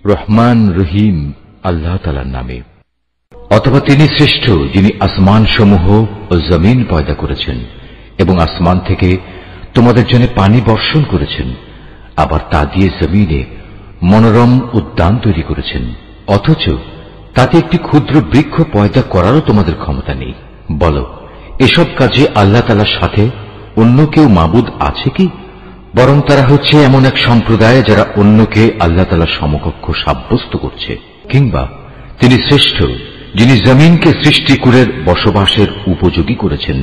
রহমান রহিম আল্লাহ তাআলার নামে। অথবা তিনি শ্রেষ্ঠ যিনি আসমান সমূহ ও জমিন পয়দা করেছেন এবং আসমান থেকে তোমাদের জন্য পানি বর্ষণ করেছেন, আবার তা দিয়ে জমিনে মনোরম উদ্যান তৈরি করেছেন, অথচ তাতে একটি ক্ষুদ্র বৃক্ষ পয়দা করারও তোমাদের ক্ষমতা নেই। বলো, এসব কাজে আল্লাহ তাআলার সাথে অন্য কেউ মাবুদ আছে কি? বরং তারা হচ্ছে এমন এক সম্প্রদায় যারা অন্যকে আল্লাহ তাআলার সমকক্ষ সাব্যস্ত করছে। কিংবা তিনি শ্রেষ্ঠ যিনি জমিনকে সৃষ্টিকুলের বসবাসের উপযোগী করেছেন,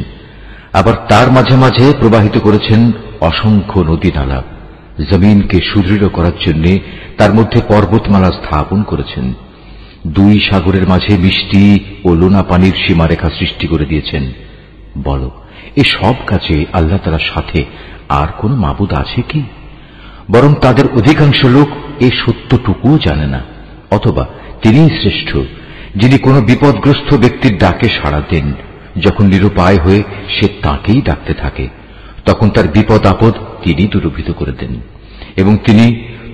আবার তার মাঝে মাঝে প্রবাহিত করেছেন অসংখ্য নদী নালা। জমিনকে সুদৃঢ় করার জন্য তার মধ্যে পর্বতমালা স্থাপন করেছেন। দুই সাগরের মাঝে মিষ্টি ও লোনা পানির সীমারেখা সৃষ্টি করে দিয়েছেন। বলো, এ সব কাজে আল্লাহ তাআলার সাথে আর কোন মাবুদ আছে কি? বরং তাদের অধিকাংশ লোক এ সত্যটুকুও জানে না। অথবা তিনিই শ্রেষ্ঠ যিনি কোনো বিপদগ্রস্ত ব্যক্তির ডাকে সাড়া দেন, যখন নিরুপায় হয়ে সে তাঁকেই ডাকতে থাকে, তখন তার বিপদ আপদ তিনি দূরীভূত করে দেন, এবং তিনি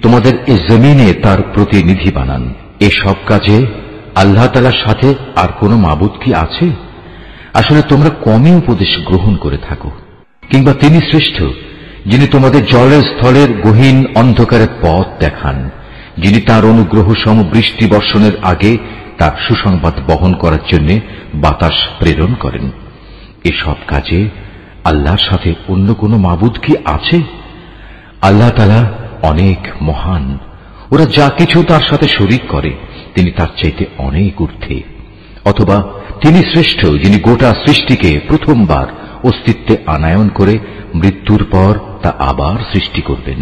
তোমাদের এ জমিনে তার প্রতিনিধি বানান। এসব কাজে আল্লাহ তাআলার সাথে আর কোন মাবুদ কি আছে? আসলে তোমরা কমই উপদেশ গ্রহণ করে থাকো। কিংবা তিনি শ্রেষ্ঠ যিনি তোমাদের জলের স্থলের গহীন অন্ধকারের পথ দেখান, যিনি তার অনুগ্রহ সম বৃষ্টি বর্ষণের আগে তার সুসংবাদ বহন করার জন্য বাতাস প্রেরণ করেন। এসব কাজে আল্লাহর সাথে অন্য কোন মাবুদ কি আছে? আল্লাহ তাআলা অনেক মহান। ওরা যা কিছু তার সাথে শরীক করে তিনি তার চাইতে অনেক ঊর্ধ্বে। অথবা তিনি শ্রেষ্ঠ যিনি গোটা সৃষ্টিকে প্রথমবার অস্তিত্বে আনায়ন করে মৃত্যুর পর তা আবার সৃষ্টি করবেন।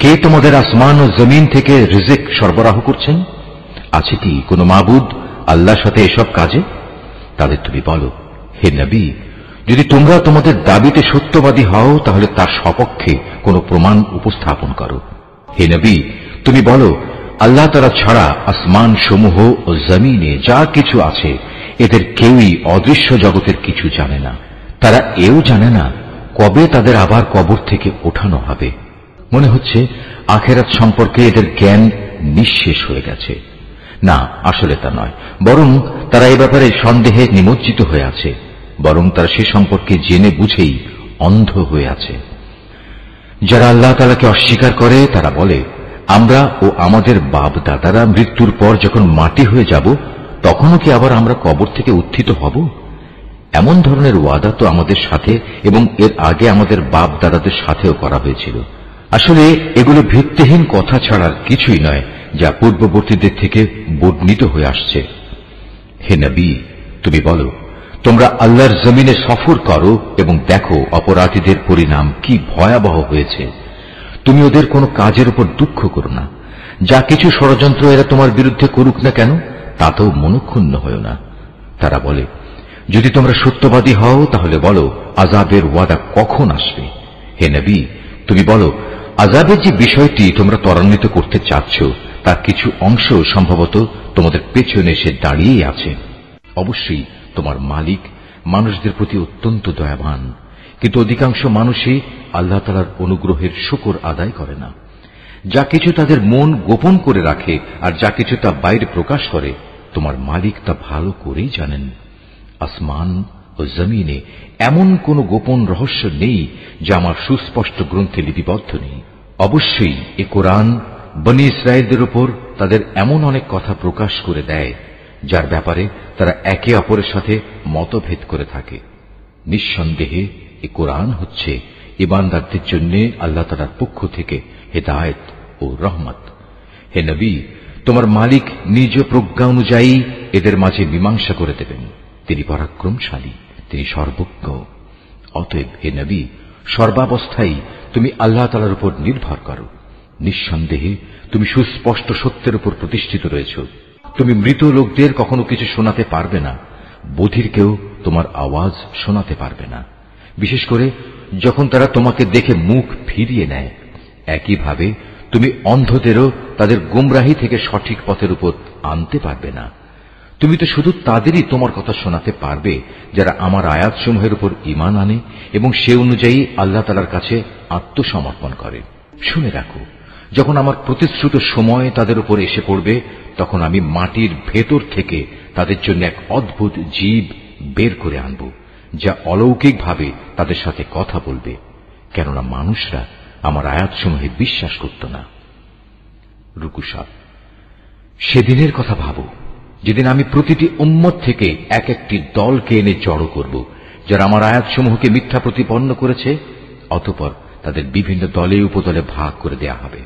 কে তোমাদের আসমান ও জমিন থেকে রিজিক সরবরাহ করছেন? আছে কি কোন মাবুদ আল্লাহর সাথে এসব কাজে? তাদের তুমি বলো, হে নবী, যদি তোমরা তোমাদের দাবিতে সত্যবাদী হও তাহলে তার সপক্ষে কোন প্রমাণ উপস্থাপন করো। হে নবী, তুমি বলো, আল্লাহ তাআলা ছাড়া আসমান সমূহ ও জমিনে যা কিছু আছে এদের কেউই অদৃশ্য জগতের কিছু জানে না। তারা এও জানে না কবে তাদের আবার কবর থেকে ওঠানো হবে। মনে হচ্ছে আখিরাত সম্পর্কে এদের জ্ঞান নিঃশেষ হয়ে গেছে। না, আসলে তা নয়, বরং তারা এ ব্যাপারে সন্দেহে নিমজ্জিত হয়ে আছে। বরং তারা সে সম্পর্কে জেনে বুঝেই অন্ধ হয়ে আছে। যারা আল্লাহ তাআলাকে অস্বীকার করে তারা বলে, আমরা ও আমাদের বাপ দাদারা মৃত্যুর পর যখন মাটি হয়ে যাব তখনও কি আবার আমরা কবর থেকে উত্থিত হব? এমন ধরনের ওয়াদা তো আমাদের সাথে এবং এর আগে আমাদের বাপ দাদাদের সাথেও করা হয়েছিল। আসলে এগুলো ভিত্তিহীন কথা ছাড়ার কিছুই নয়, যা পূর্ববর্তীদের থেকে বর্ণিত হয়ে আসছে। হে নবী, তুমি বলো, তোমরা আল্লাহর জমিনে সফর করো এবং দেখো অপরাধীদের পরিণাম কি ভয়াবহ হয়েছে। তুমি ওদের কোনো কাজের উপর দুঃখ করো না। যা কিছু ষড়যন্ত্র এরা তোমার বিরুদ্ধে করুক না কেন তাতেও মনক্ষুণ্ণ হও না। তারা বলে, যদি তোমরা সত্যবাদী হও তাহলে বলো আযাবের ওয়াদা কখন আসবে। হে নবী, তুমি বলো, আযাবের যে বিষয়টি তোমরা ত্বরান্বিত করতে চাচ্ছ তার কিছু অংশ সম্ভবত তোমাদের পেছনে এসে দাঁড়িয়েই আছে। অবশ্যই তোমার মালিক মানুষদের প্রতি অত্যন্ত দয়াবান, কিন্তু অধিকাংশ মানুষই আল্লাহ তাআলার অনুগ্রহের শুকর আদায় করে না। যা কিছু তাদের মন গোপন করে রাখে আর যা কিছু তা বাইরে প্রকাশ করে তোমার মালিক তা ভালো করেই জানেন। আসমান ও জমিনে এমন কোন গোপন রহস্য নেই যা আমার সুস্পষ্ট গ্রন্থে লিপিবদ্ধ নেই। অবশ্যই এ কোরআন বনী ইসরায়েলদের উপর তাদের এমন অনেক কথা প্রকাশ করে দেয় যার ব্যাপারে তারা একে অপরের সাথে মতভেদ করে থাকে। নিঃসন্দেহে এ কোরআন হচ্ছে ঈমানদারদের জন্য আল্লাহ তাআলার পক্ষ থেকে হেদায়েত ও রহমত। হে নবী, তোমার মালিক নিজ প্রজ্ঞা অনুযায়ী এদের মাঝে মীমাংসা করে দেবেন। তিনি পরাক্রমশালী, তিনি সর্বজ্ঞ। অতএব হে নবী, সর্বাবস্থায় তুমি আল্লাহ তাআলার উপর নির্ভর করো। নিঃসন্দেহে তুমি সুস্পষ্ট সত্যের উপর প্রতিষ্ঠিত রয়েছ। তুমি মৃত লোকদের কখনো কিছু শোনাতে পারবে না, বধিরকেও তোমার আওয়াজ শোনাতে পারবে না, বিশেষ করে যখন তারা তোমাকে দেখে মুখ ফিরিয়ে নেয়। একইভাবে তুমি অন্ধদেরও তাদের গুমরাহি থেকে সঠিক পথের উপর আনতে পারবে না। তুমি তো শুধু তাদেরই তোমার কথা শোনাতে পারবে যারা আমার আয়াতসমূহের উপর ঈমান আনে এবং সে অনুযায়ী আল্লাহ তাআলার কাছে আত্মসমর্পণ করে। শুনে রাখো, যখন আমার প্রতিশ্রুত সময় তাদের উপর এসে পড়বে, তখন আমি মাটির ভেতর থেকে তাদের জন্য এক অদ্ভুত জীব বের করে আনব, যা অলৌকিকভাবে তাদের সাথে কথা বলবে, কেননা মানুষরা আমার আয়াতসমূহে বিশ্বাস করত না। রুকু 7। সেদিনের কথা ভাবো, যেদিন আমি প্রতিটি উম্মত থেকে এক একটি দলকে এনে জড়ো করব, যারা আমার আয়াতসমূহকে মিথ্যা প্রতিপন্ন করেছে। অতঃপর তাদের বিভিন্ন দলে উপদলে ভাগ করে দেয়া হবে।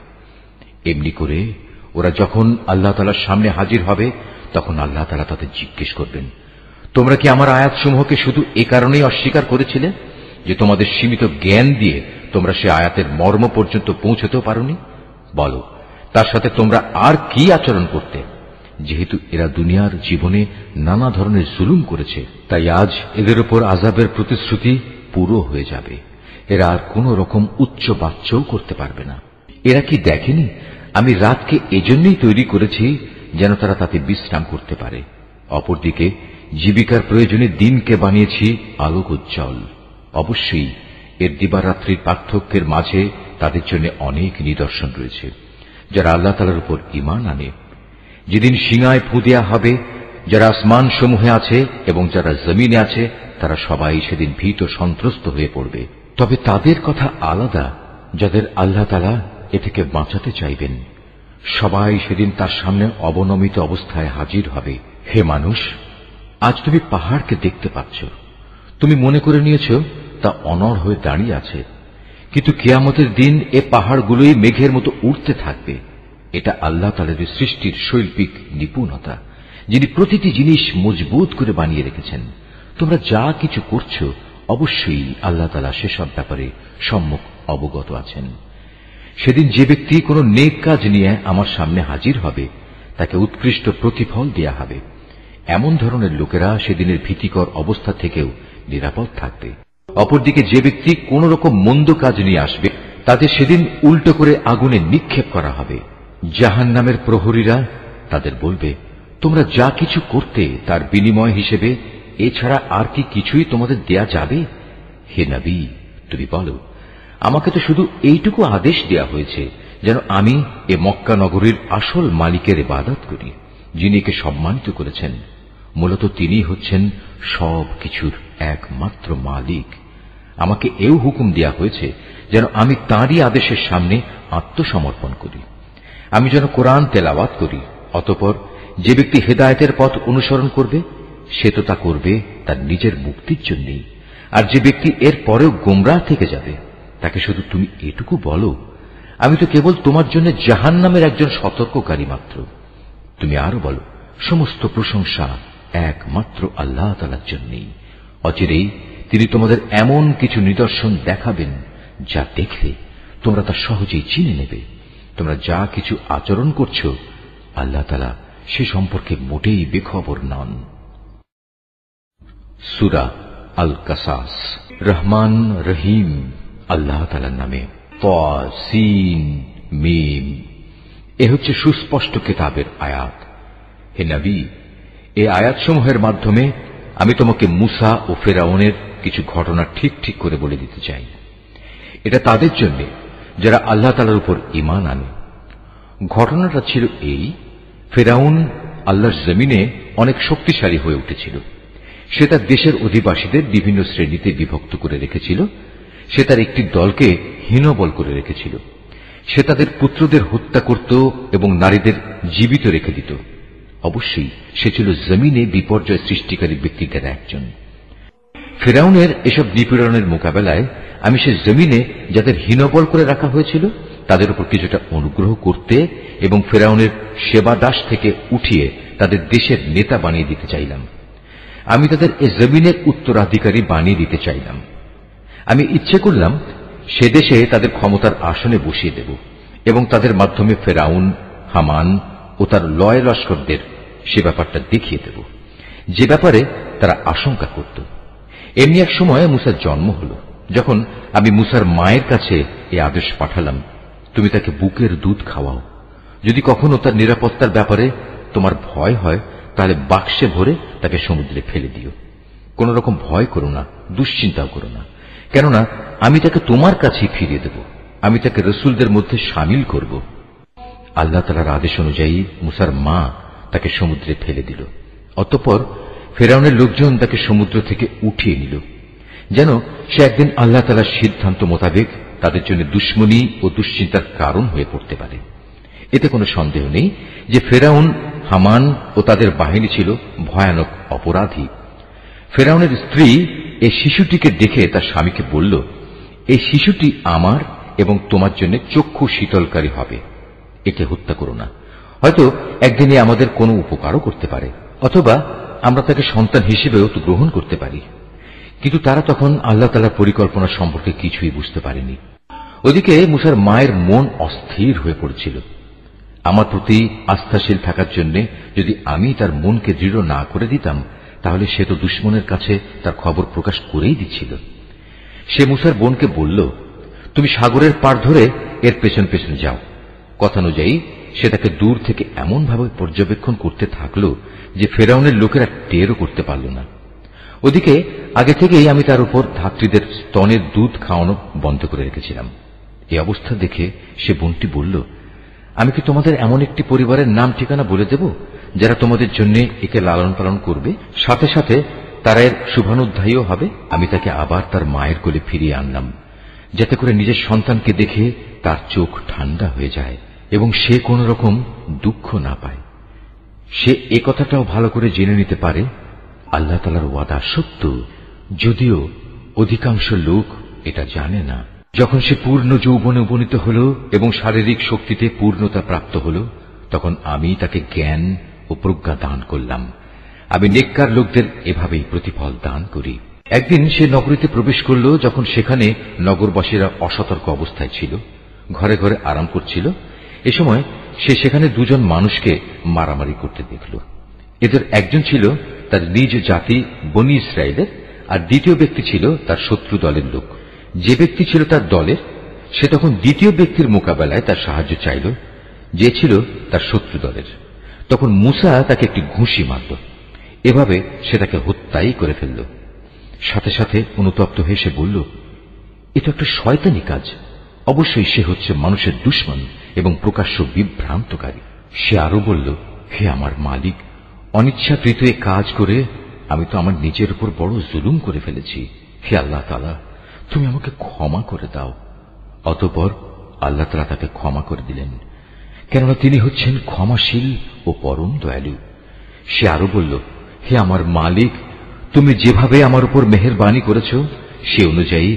এমনি করে ওরা যখন আল্লাহ তাআলার সামনে হাজির হবে, তখন আল্লাহ তাআলা তাদের জিজ্ঞেস করবেন, তোমরা কি আমার আয়াতসমূহকে শুধু এ কারণেই অস্বীকার করেছিলে যে তোমাদের সীমিত জ্ঞান দিয়ে তোমরা সে আয়াতের মর্ম পর্যন্ত পৌঁছতেও পারোনি? বলো, তার সাথে তোমরা আর কি আচরণ করতে? যেহেতু এরা দুনিয়ার জীবনে নানা ধরনের জুলুম করেছে, তাই আজ এদের উপর আযাবের প্রতিশ্রুতি পুরো হয়ে যাবে। এরা আর কোন রকম উচ্চ বাচ্চাও করতে পারবে না। এরা কি দেখেনি আমি রাতকে এজন্যই তৈরি করেছি যেন তারা তাতে বিশ্রাম করতে পারে। অপরদিকে জীবিকার প্রয়োজনে দিনকে বানিয়েছি আলোক উজ্জ্বল। অবশ্যই এর দিবারাত্রির পার্থক্যের মাঝে তাদের জন্য অনেক নিদর্শন রয়েছে, যারা আল্লাহ তাআলার উপর ঈমান আনে। যেদিন সিঙায় ফু দেয়া হবে, যারা আসমান সমূহে আছে এবং যারা জমিনে আছে, তারা সবাই সেদিন ভীত সন্ত্রস্ত হয়ে পড়বে। তবে তাদের কথা আলাদা, যাদের আল্লাহ তাআলা এ থেকে বাঁচাতে চাইবেন। সবাই সেদিন তার সামনে অবনমিত অবস্থায় হাজির হবে। হে মানুষ, আজ তুমি পাহাড়কে দেখতে পাচ্ছ। তুমি মনে করে নিয়েছ তা অনড় হয়ে দাঁড়িয়ে আছে, কিন্তু কিয়ামতের দিন এ পাহাড়গুলোই মেঘের মতো উড়তে থাকবে। এটা আল্লাহ তাআলার সৃষ্টির শৈল্পিক নিপুণতা, যিনি প্রতিটি জিনিস মজবুত করে বানিয়ে রেখেছেন। তোমরা যা কিছু করছো, অবশ্যই আল্লাহ তাআলা সেসব ব্যাপারে সম্যক অবগত আছেন। সেদিন যে ব্যক্তি কোনো নেক কাজ নিয়ে আমার সামনে হাজির হবে, তাকে উৎকৃষ্ট প্রতিফল দেয়া হবে। এমন ধরনের লোকেরা সেদিনের ভীতিকর অবস্থা থেকেও নিরাপদ থাকবে। অপরদিকে যে ব্যক্তি কোন রকম মন্দ কাজ নিয়ে আসবে, তাদের সেদিন উল্টো করে আগুনে নিক্ষেপ করা হবে। জাহান্নামের প্রহরীরা তাদের বলবে, তোমরা যা কিছু করতে তার বিনিময় হিসেবে এছাড়া আর কি কিছুই তোমাদের দেয়া যাবে? হে নবী, তুমি বলো, আমাকে তো শুধু এইটুকু আদেশ দেয়া হয়েছে যেন আমি এ মক্কা নগরীর আসল মালিকের ইবাদত করি, যিনি একে সম্মানিত করেছেন। মূলত তিনি হচ্ছেন সব কিছুর একমাত্র মালিক। আমাকে এও হুকুম দেয়া হয়েছে যেন আমি তাঁরই আদেশের সামনে আত্মসমর্পণ করি। আমি যেন কোরআন তেলাওয়াত করি। অতঃপর যে ব্যক্তি হেদায়েতের পথ অনুসরণ করবে, সে তো তা করবে তার নিজের মুক্তির জন্যই। আর যে ব্যক্তি এর পরেও গোমরাহ থেকে যাবে, তাকে শুধু তুমি এটুকু বলো, আমি তো কেবল তোমার জন্য জাহান্নামের একজন সতর্ককারী মাত্র। তুমি আরো বলো, সমস্ত প্রশংসা একমাত্র আল্লাহ তাআলার জন্যই। অচিরেই তিনি তোমাদের এমন কিছু নিদর্শন দেখাবেন, যা দেখলে তোমরা তা সহজেই চিনে নেবে। তোমরা যা কিছু আচরণ করছো, আল্লাহ তাআলা সে সম্পর্কে মোটেই বেখবর নন। সূরা আল কাসাস। রহমান রহিম আল্লাহ তাআলার নামে। তাসিন মিম। এ হচ্ছে সুস্পষ্ট কিতাবের আয়াত। হে নবী, এই আয়াতসমূহের মাধ্যমে আমি তোমাকে মুসা ও ফেরাউনের কিছু ঘটনা ঠিক ঠিক করে বলে দিতে চাই। এটা তাদের জন্য যারা আল্লাহ তাআলার উপর ঈমান আনে। ঘটনাটা ছিল এই, ফেরাউন আল্লাহর জমিনে অনেক শক্তিশালী হয়ে উঠেছিল। সে তার দেশের অধিবাসীদের বিভিন্ন শ্রেণীতে বিভক্ত করে রেখেছিল। সে তার একটি দলকে হীনবল করে রেখেছিল। সে তাদের পুত্রদের হত্যা করত এবং নারীদের জীবিত রেখে দিত। অবশ্যই সে ছিল জমিনে বিপর্যয় সৃষ্টিকারী ব্যক্তিদের একজন। ফেরাউনের এসব নিপীড়নের মোকাবেলায় আমি সে জমিনে যাদের হীনবল করে রাখা হয়েছিল, তাদের উপর কিছুটা অনুগ্রহ করতে এবং ফেরাউনের সেবা দাস থেকে উঠিয়ে তাদের দেশের নেতা বানিয়ে দিতে চাইলাম। আমি তাদের এ জমিনের উত্তরাধিকারী বানিয়ে দিতে চাইলাম। আমি ইচ্ছে করলাম সে দেশে তাদের ক্ষমতার আসনে বসিয়ে দেব এবং তাদের মাধ্যমে ফেরাউন, হামান ও তার লয় লস্করদের সে ব্যাপারটা দেখিয়ে দেব, যে ব্যাপারে তারা আশঙ্কা করত। এমনি এক সময় মুসার জন্ম হল। যখন আমি মুসার মায়ের কাছে এ আদেশ পাঠালাম, তুমি তাকে বুকের দুধ খাওয়াও। যদি কখনো তার নিরাপত্তার ব্যাপারে তোমার ভয় হয়, তাহলে বাক্সে ভরে তাকে সমুদ্রে ফেলে দিও। কোন রকম ভয় করো না, দুশ্চিন্তাও করো না, কেননা আমি তাকে তোমার কাছেই ফিরিয়ে দেব। আমি তাকে রসুলদের মধ্যে সামিল করব। আল্লাহ তাআলার আদেশ অনুযায়ী মুসার মা তাকে সমুদ্রে ফেলে দিল। অতঃপর ফেরাউনের লোকজন তাকে সমুদ্র থেকে উঠিয়ে নিল, যেন সে একদিন আল্লাহ তাআলার সিদ্ধান্ত মোতাবেক তাদের জন্য দুশ্মনী ও দুশ্চিন্তার কারণ হয়ে পড়তে পারে। এতে কোনো সন্দেহ নেই যে ফেরাউন, হামান ও তাদের বাহিনী ছিল ভয়ানক অপরাধী। ফেরাউনের স্ত্রী এই শিশুটিকে দেখে তার স্বামীকে বলল, এই শিশুটি আমার এবং তোমার জন্য চক্ষু শীতলকারী হবে, একে হত্যা করো না। হয়তো একদিনে আমাদের কোনো উপকারও করতে পারে, অথবা আমরা তাকে সন্তান হিসেবেও তো গ্রহণ করতে পারি। কিন্তু তারা তখন আল্লাহ তাআলার পরিকল্পনা সম্পর্কে কিছুই বুঝতে পারেনি। ওদিকে মুসার মায়ের মন অস্থির হয়ে পড়ছিল। আমার প্রতি আস্থাশীল থাকার জন্য যদি আমি তার মনকে দৃঢ় না করে দিতাম, তাহলে সে তো দুশ্মনের কাছে তার খবর প্রকাশ করেই দিচ্ছিল। সে মুসার বোনকে বলল, তুমি সাগরের পাড় ধরে এর পেছন পেছন যাও। কথানুযায়ী সে তাকে দূর থেকে এমনভাবে পর্যবেক্ষণ করতে থাকল যে ফেরাউনের লোকেরা টেরও করতে পারল না। ওদিকে আগে থেকেই আমি তার উপর ধাত্রীদের স্তনের দুধ খাওয়ানো বন্ধ করে রেখেছিলাম। এই অবস্থা দেখে সে বোনটি বলল, আমি কি তোমাদের এমন একটি পরিবারের নাম ঠিকানা বলে দেব যারা তোমাদের জন্য একে লালন পালন করবে, সাথে সাথে তারা এর শুভানুধ্যায়ীও হবে? আমি তাকে আবার তার মায়ের কোলে ফিরিয়ে আনলাম, যাতে করে নিজের সন্তানকে দেখে তার চোখ ঠান্ডা হয়ে যায় এবং সে কোন রকম দুঃখ না পায়। সে এ কথাটাও ভালো করে জেনে নিতে পারে আল্লাহ তাআলার ওয়াদা সত্য, যদিও অধিকাংশ লোক এটা জানে না। যখন সে পূর্ণ যৌবনে উপনীত হল এবং শারীরিক শক্তিতে পূর্ণতা প্রাপ্ত হল, তখন আমি তাকে জ্ঞান ও প্রজ্ঞা দান করলাম। আমি নেককার লোকদের এভাবেই প্রতিফল দান করি। একদিন সে নগরীতে প্রবেশ করল, যখন সেখানে নগরবাসীরা অসতর্ক অবস্থায় ছিল, ঘরে ঘরে আরাম করছিল। এ সময় সে সেখানে দুজন মানুষকে মারামারি করতে দেখল। এদের একজন ছিল তার নিজ জাতি বনী ইসরায়েলের, আর দ্বিতীয় ব্যক্তি ছিল তার শত্রু দলের লোক। যে ব্যক্তি ছিল তার দলের, সে তখন দ্বিতীয় ব্যক্তির মোকাবেলায় তার সাহায্য চাইল, যে ছিল তার শত্রু দলের। তখন মুসা তাকে একটি ঘুষি মারল। এভাবে সে তাকে হত্যাই করে ফেলল। সাথে সাথে অনুতপ্ত হয়ে সে বলল, এটা একটা শয়তানি কাজ। অবশ্যই সে হচ্ছে মানুষের দুশমন এবং প্রকাশ্য বিভ্রান্তকারী। সে আরো বলল, হে আমার মালিক, অনিচ্ছাকৃত এ কাজ করে আমি তো আমার নিজের উপর বড় জুলুম করে ফেলেছি। হে আল্লাহ তাআলা, তুমি আমাকে ক্ষমা করে দাও। অতঃপর আল্লাহ তাআলা তাকে ক্ষমা করে দিলেন, কেননা তিনি হচ্ছেন ক্ষমাশীল ও পরম দয়ালু। সে আরো বলল, হে আমার মালিক, তুমি যেভাবে আমার উপর মেহেরবানি করেছ, সে অনুযায়ী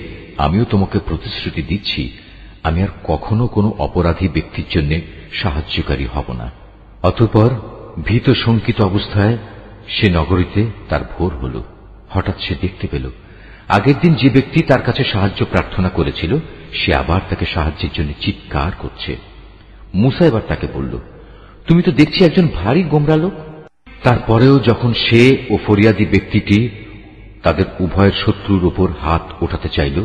আমিও তোমাকে প্রতিশ্রুতি দিচ্ছি, আমি আর কখনো কোনো অপরাধী ব্যক্তির জন্য সাহায্যকারী হব না। অতঃপর ভীত শঙ্কিত অবস্থায় সে নগরীতে তার ভোর হল। হঠাৎ সে দেখতে পেল আগের দিন যে ব্যক্তি তার কাছে সাহায্য প্রার্থনা করেছিল, সে আবার তাকে সাহায্যের জন্য চিৎকার করছে। মুসা এবার তাকে বলল, তুমি তো দেখছি একজন ভারী গোমরা লোক। তারপরেও যখন সে ও ফরিয়াদি ব্যক্তিটি তাদের উভয়ের শত্রুর উপর হাত ওঠাতে চাইল,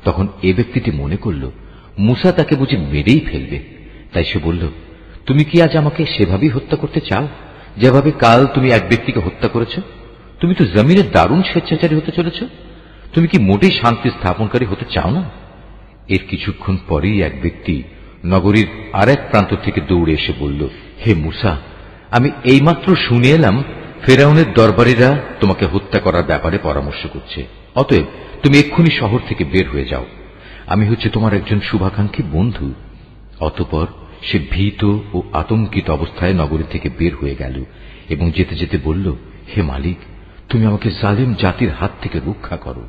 তখন এ ব্যক্তিটি মনে করল মুসা তাকে বুঝি মেরেই ফেলবে। তাই সে বলল, তুমি কি আজ আমাকে সেভাবেই হত্যা করতে চাও যেভাবে কাল তুমি এক ব্যক্তিকে হত্যা করেছ? তুমি তো জমিনের দারুণ স্বেচ্ছাচারী হতে চলেছ। তুমি কি মোটেই শান্তি স্থাপনকারী হতে চাও না? এর কিছুক্ষণ পরেই এক ব্যক্তি নগরীর আরেক প্রান্ত থেকে দৌড়ে এসে বলল, হে মুসা, আমি এইমাত্র শুনে এলাম ফেরাউনের দরবারীরা তোমাকে হত্যা করার ব্যাপারে পরামর্শ করছে। অতএব তুমি এক্ষুনি শহর থেকে বের হয়ে যাও। আমি হচ্ছে তোমার একজন শুভাকাঙ্ক্ষী বন্ধু। অতঃপর সে ভীত ও আতঙ্কিত অবস্থায় নগরী থেকে বের হয়ে গেল এবং যেতে যেতে বলল, হে মালিক, তুমি আমাকে জালিম জাতির হাত থেকে রক্ষা করো।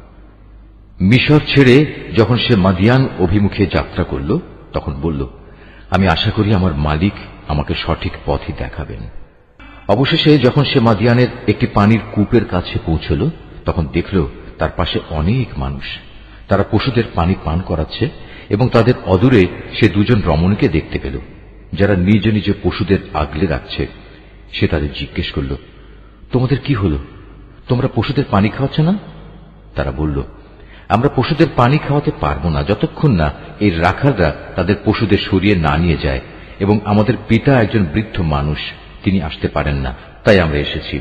মিশর ছেড়ে যখন সে মাদিয়ান অভিমুখে যাত্রা করল, তখন বলল, আমি আশা করি আমার মালিক আমাকে সঠিক পথই দেখাবেন। অবশেষে যখন সে মাদিয়ানের একটি পানির কূপের কাছে পৌঁছল, তখন দেখল তার পাশে অনেক মানুষ। তারা পশুদের পানি পান করাচ্ছে এবং তাদের অদূরে সে দুজন রমণীকে দেখতে পেল, যারা নিজ নিজ পশুদের আগলে রাখছে। সে তাদের জিজ্ঞেস করল, তোমাদের কি হল? তোমরা পশুদের পানি খাওয়াচ্ছ না? তারা বলল, আমরা পশুদের পানি খাওয়াতে পারব না যতক্ষণ না এই রাখালরা তাদের পশুদের সরিয়ে না নিয়ে যায়, এবং আমাদের পিতা একজন বৃদ্ধ মানুষ, তিনি আসতে পারেন না, তাই আমরা এসেছি।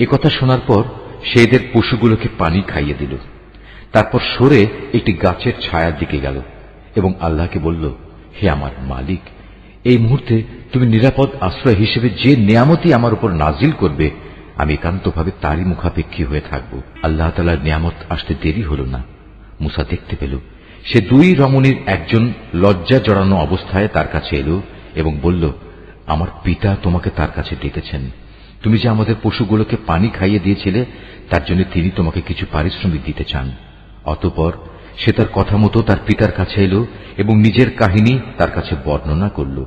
একথা শোনার পর সে এদের পশুগুলোকে পানি খাইয়ে দিল। তারপর সরে একটি গাছের ছায়ার দিকে গেল এবং আল্লাহকে বলল, হে আমার মালিক, এই মুহূর্তে তুমি নিরাপদ আশ্রয় হিসেবে যে নিয়ামতই আমার উপর নাজিল করবে আমি একান্তভাবে তারই মুখাপেক্ষী হয়ে থাকব। আল্লাহ তাআলার নিয়ামত আসতে দেরি হল না। মুসা দেখতে পেল সে দুই রমণীর একজন লজ্জা জড়ানো অবস্থায় তার কাছে এলো এবং বলল, আমার পিতা তোমাকে তার কাছে ডেকেছেন। তুমি যে আমাদের পশুগুলোকে পানি খাইয়ে দিয়েছিলে তার জন্য তিনি তোমাকে কিছু পারিশ্রমিক দিতে চান। অতঃপর সে তার কথা মতো তার পিতার কাছে এলো এবং নিজের কাহিনী তার কাছে বর্ণনা করল।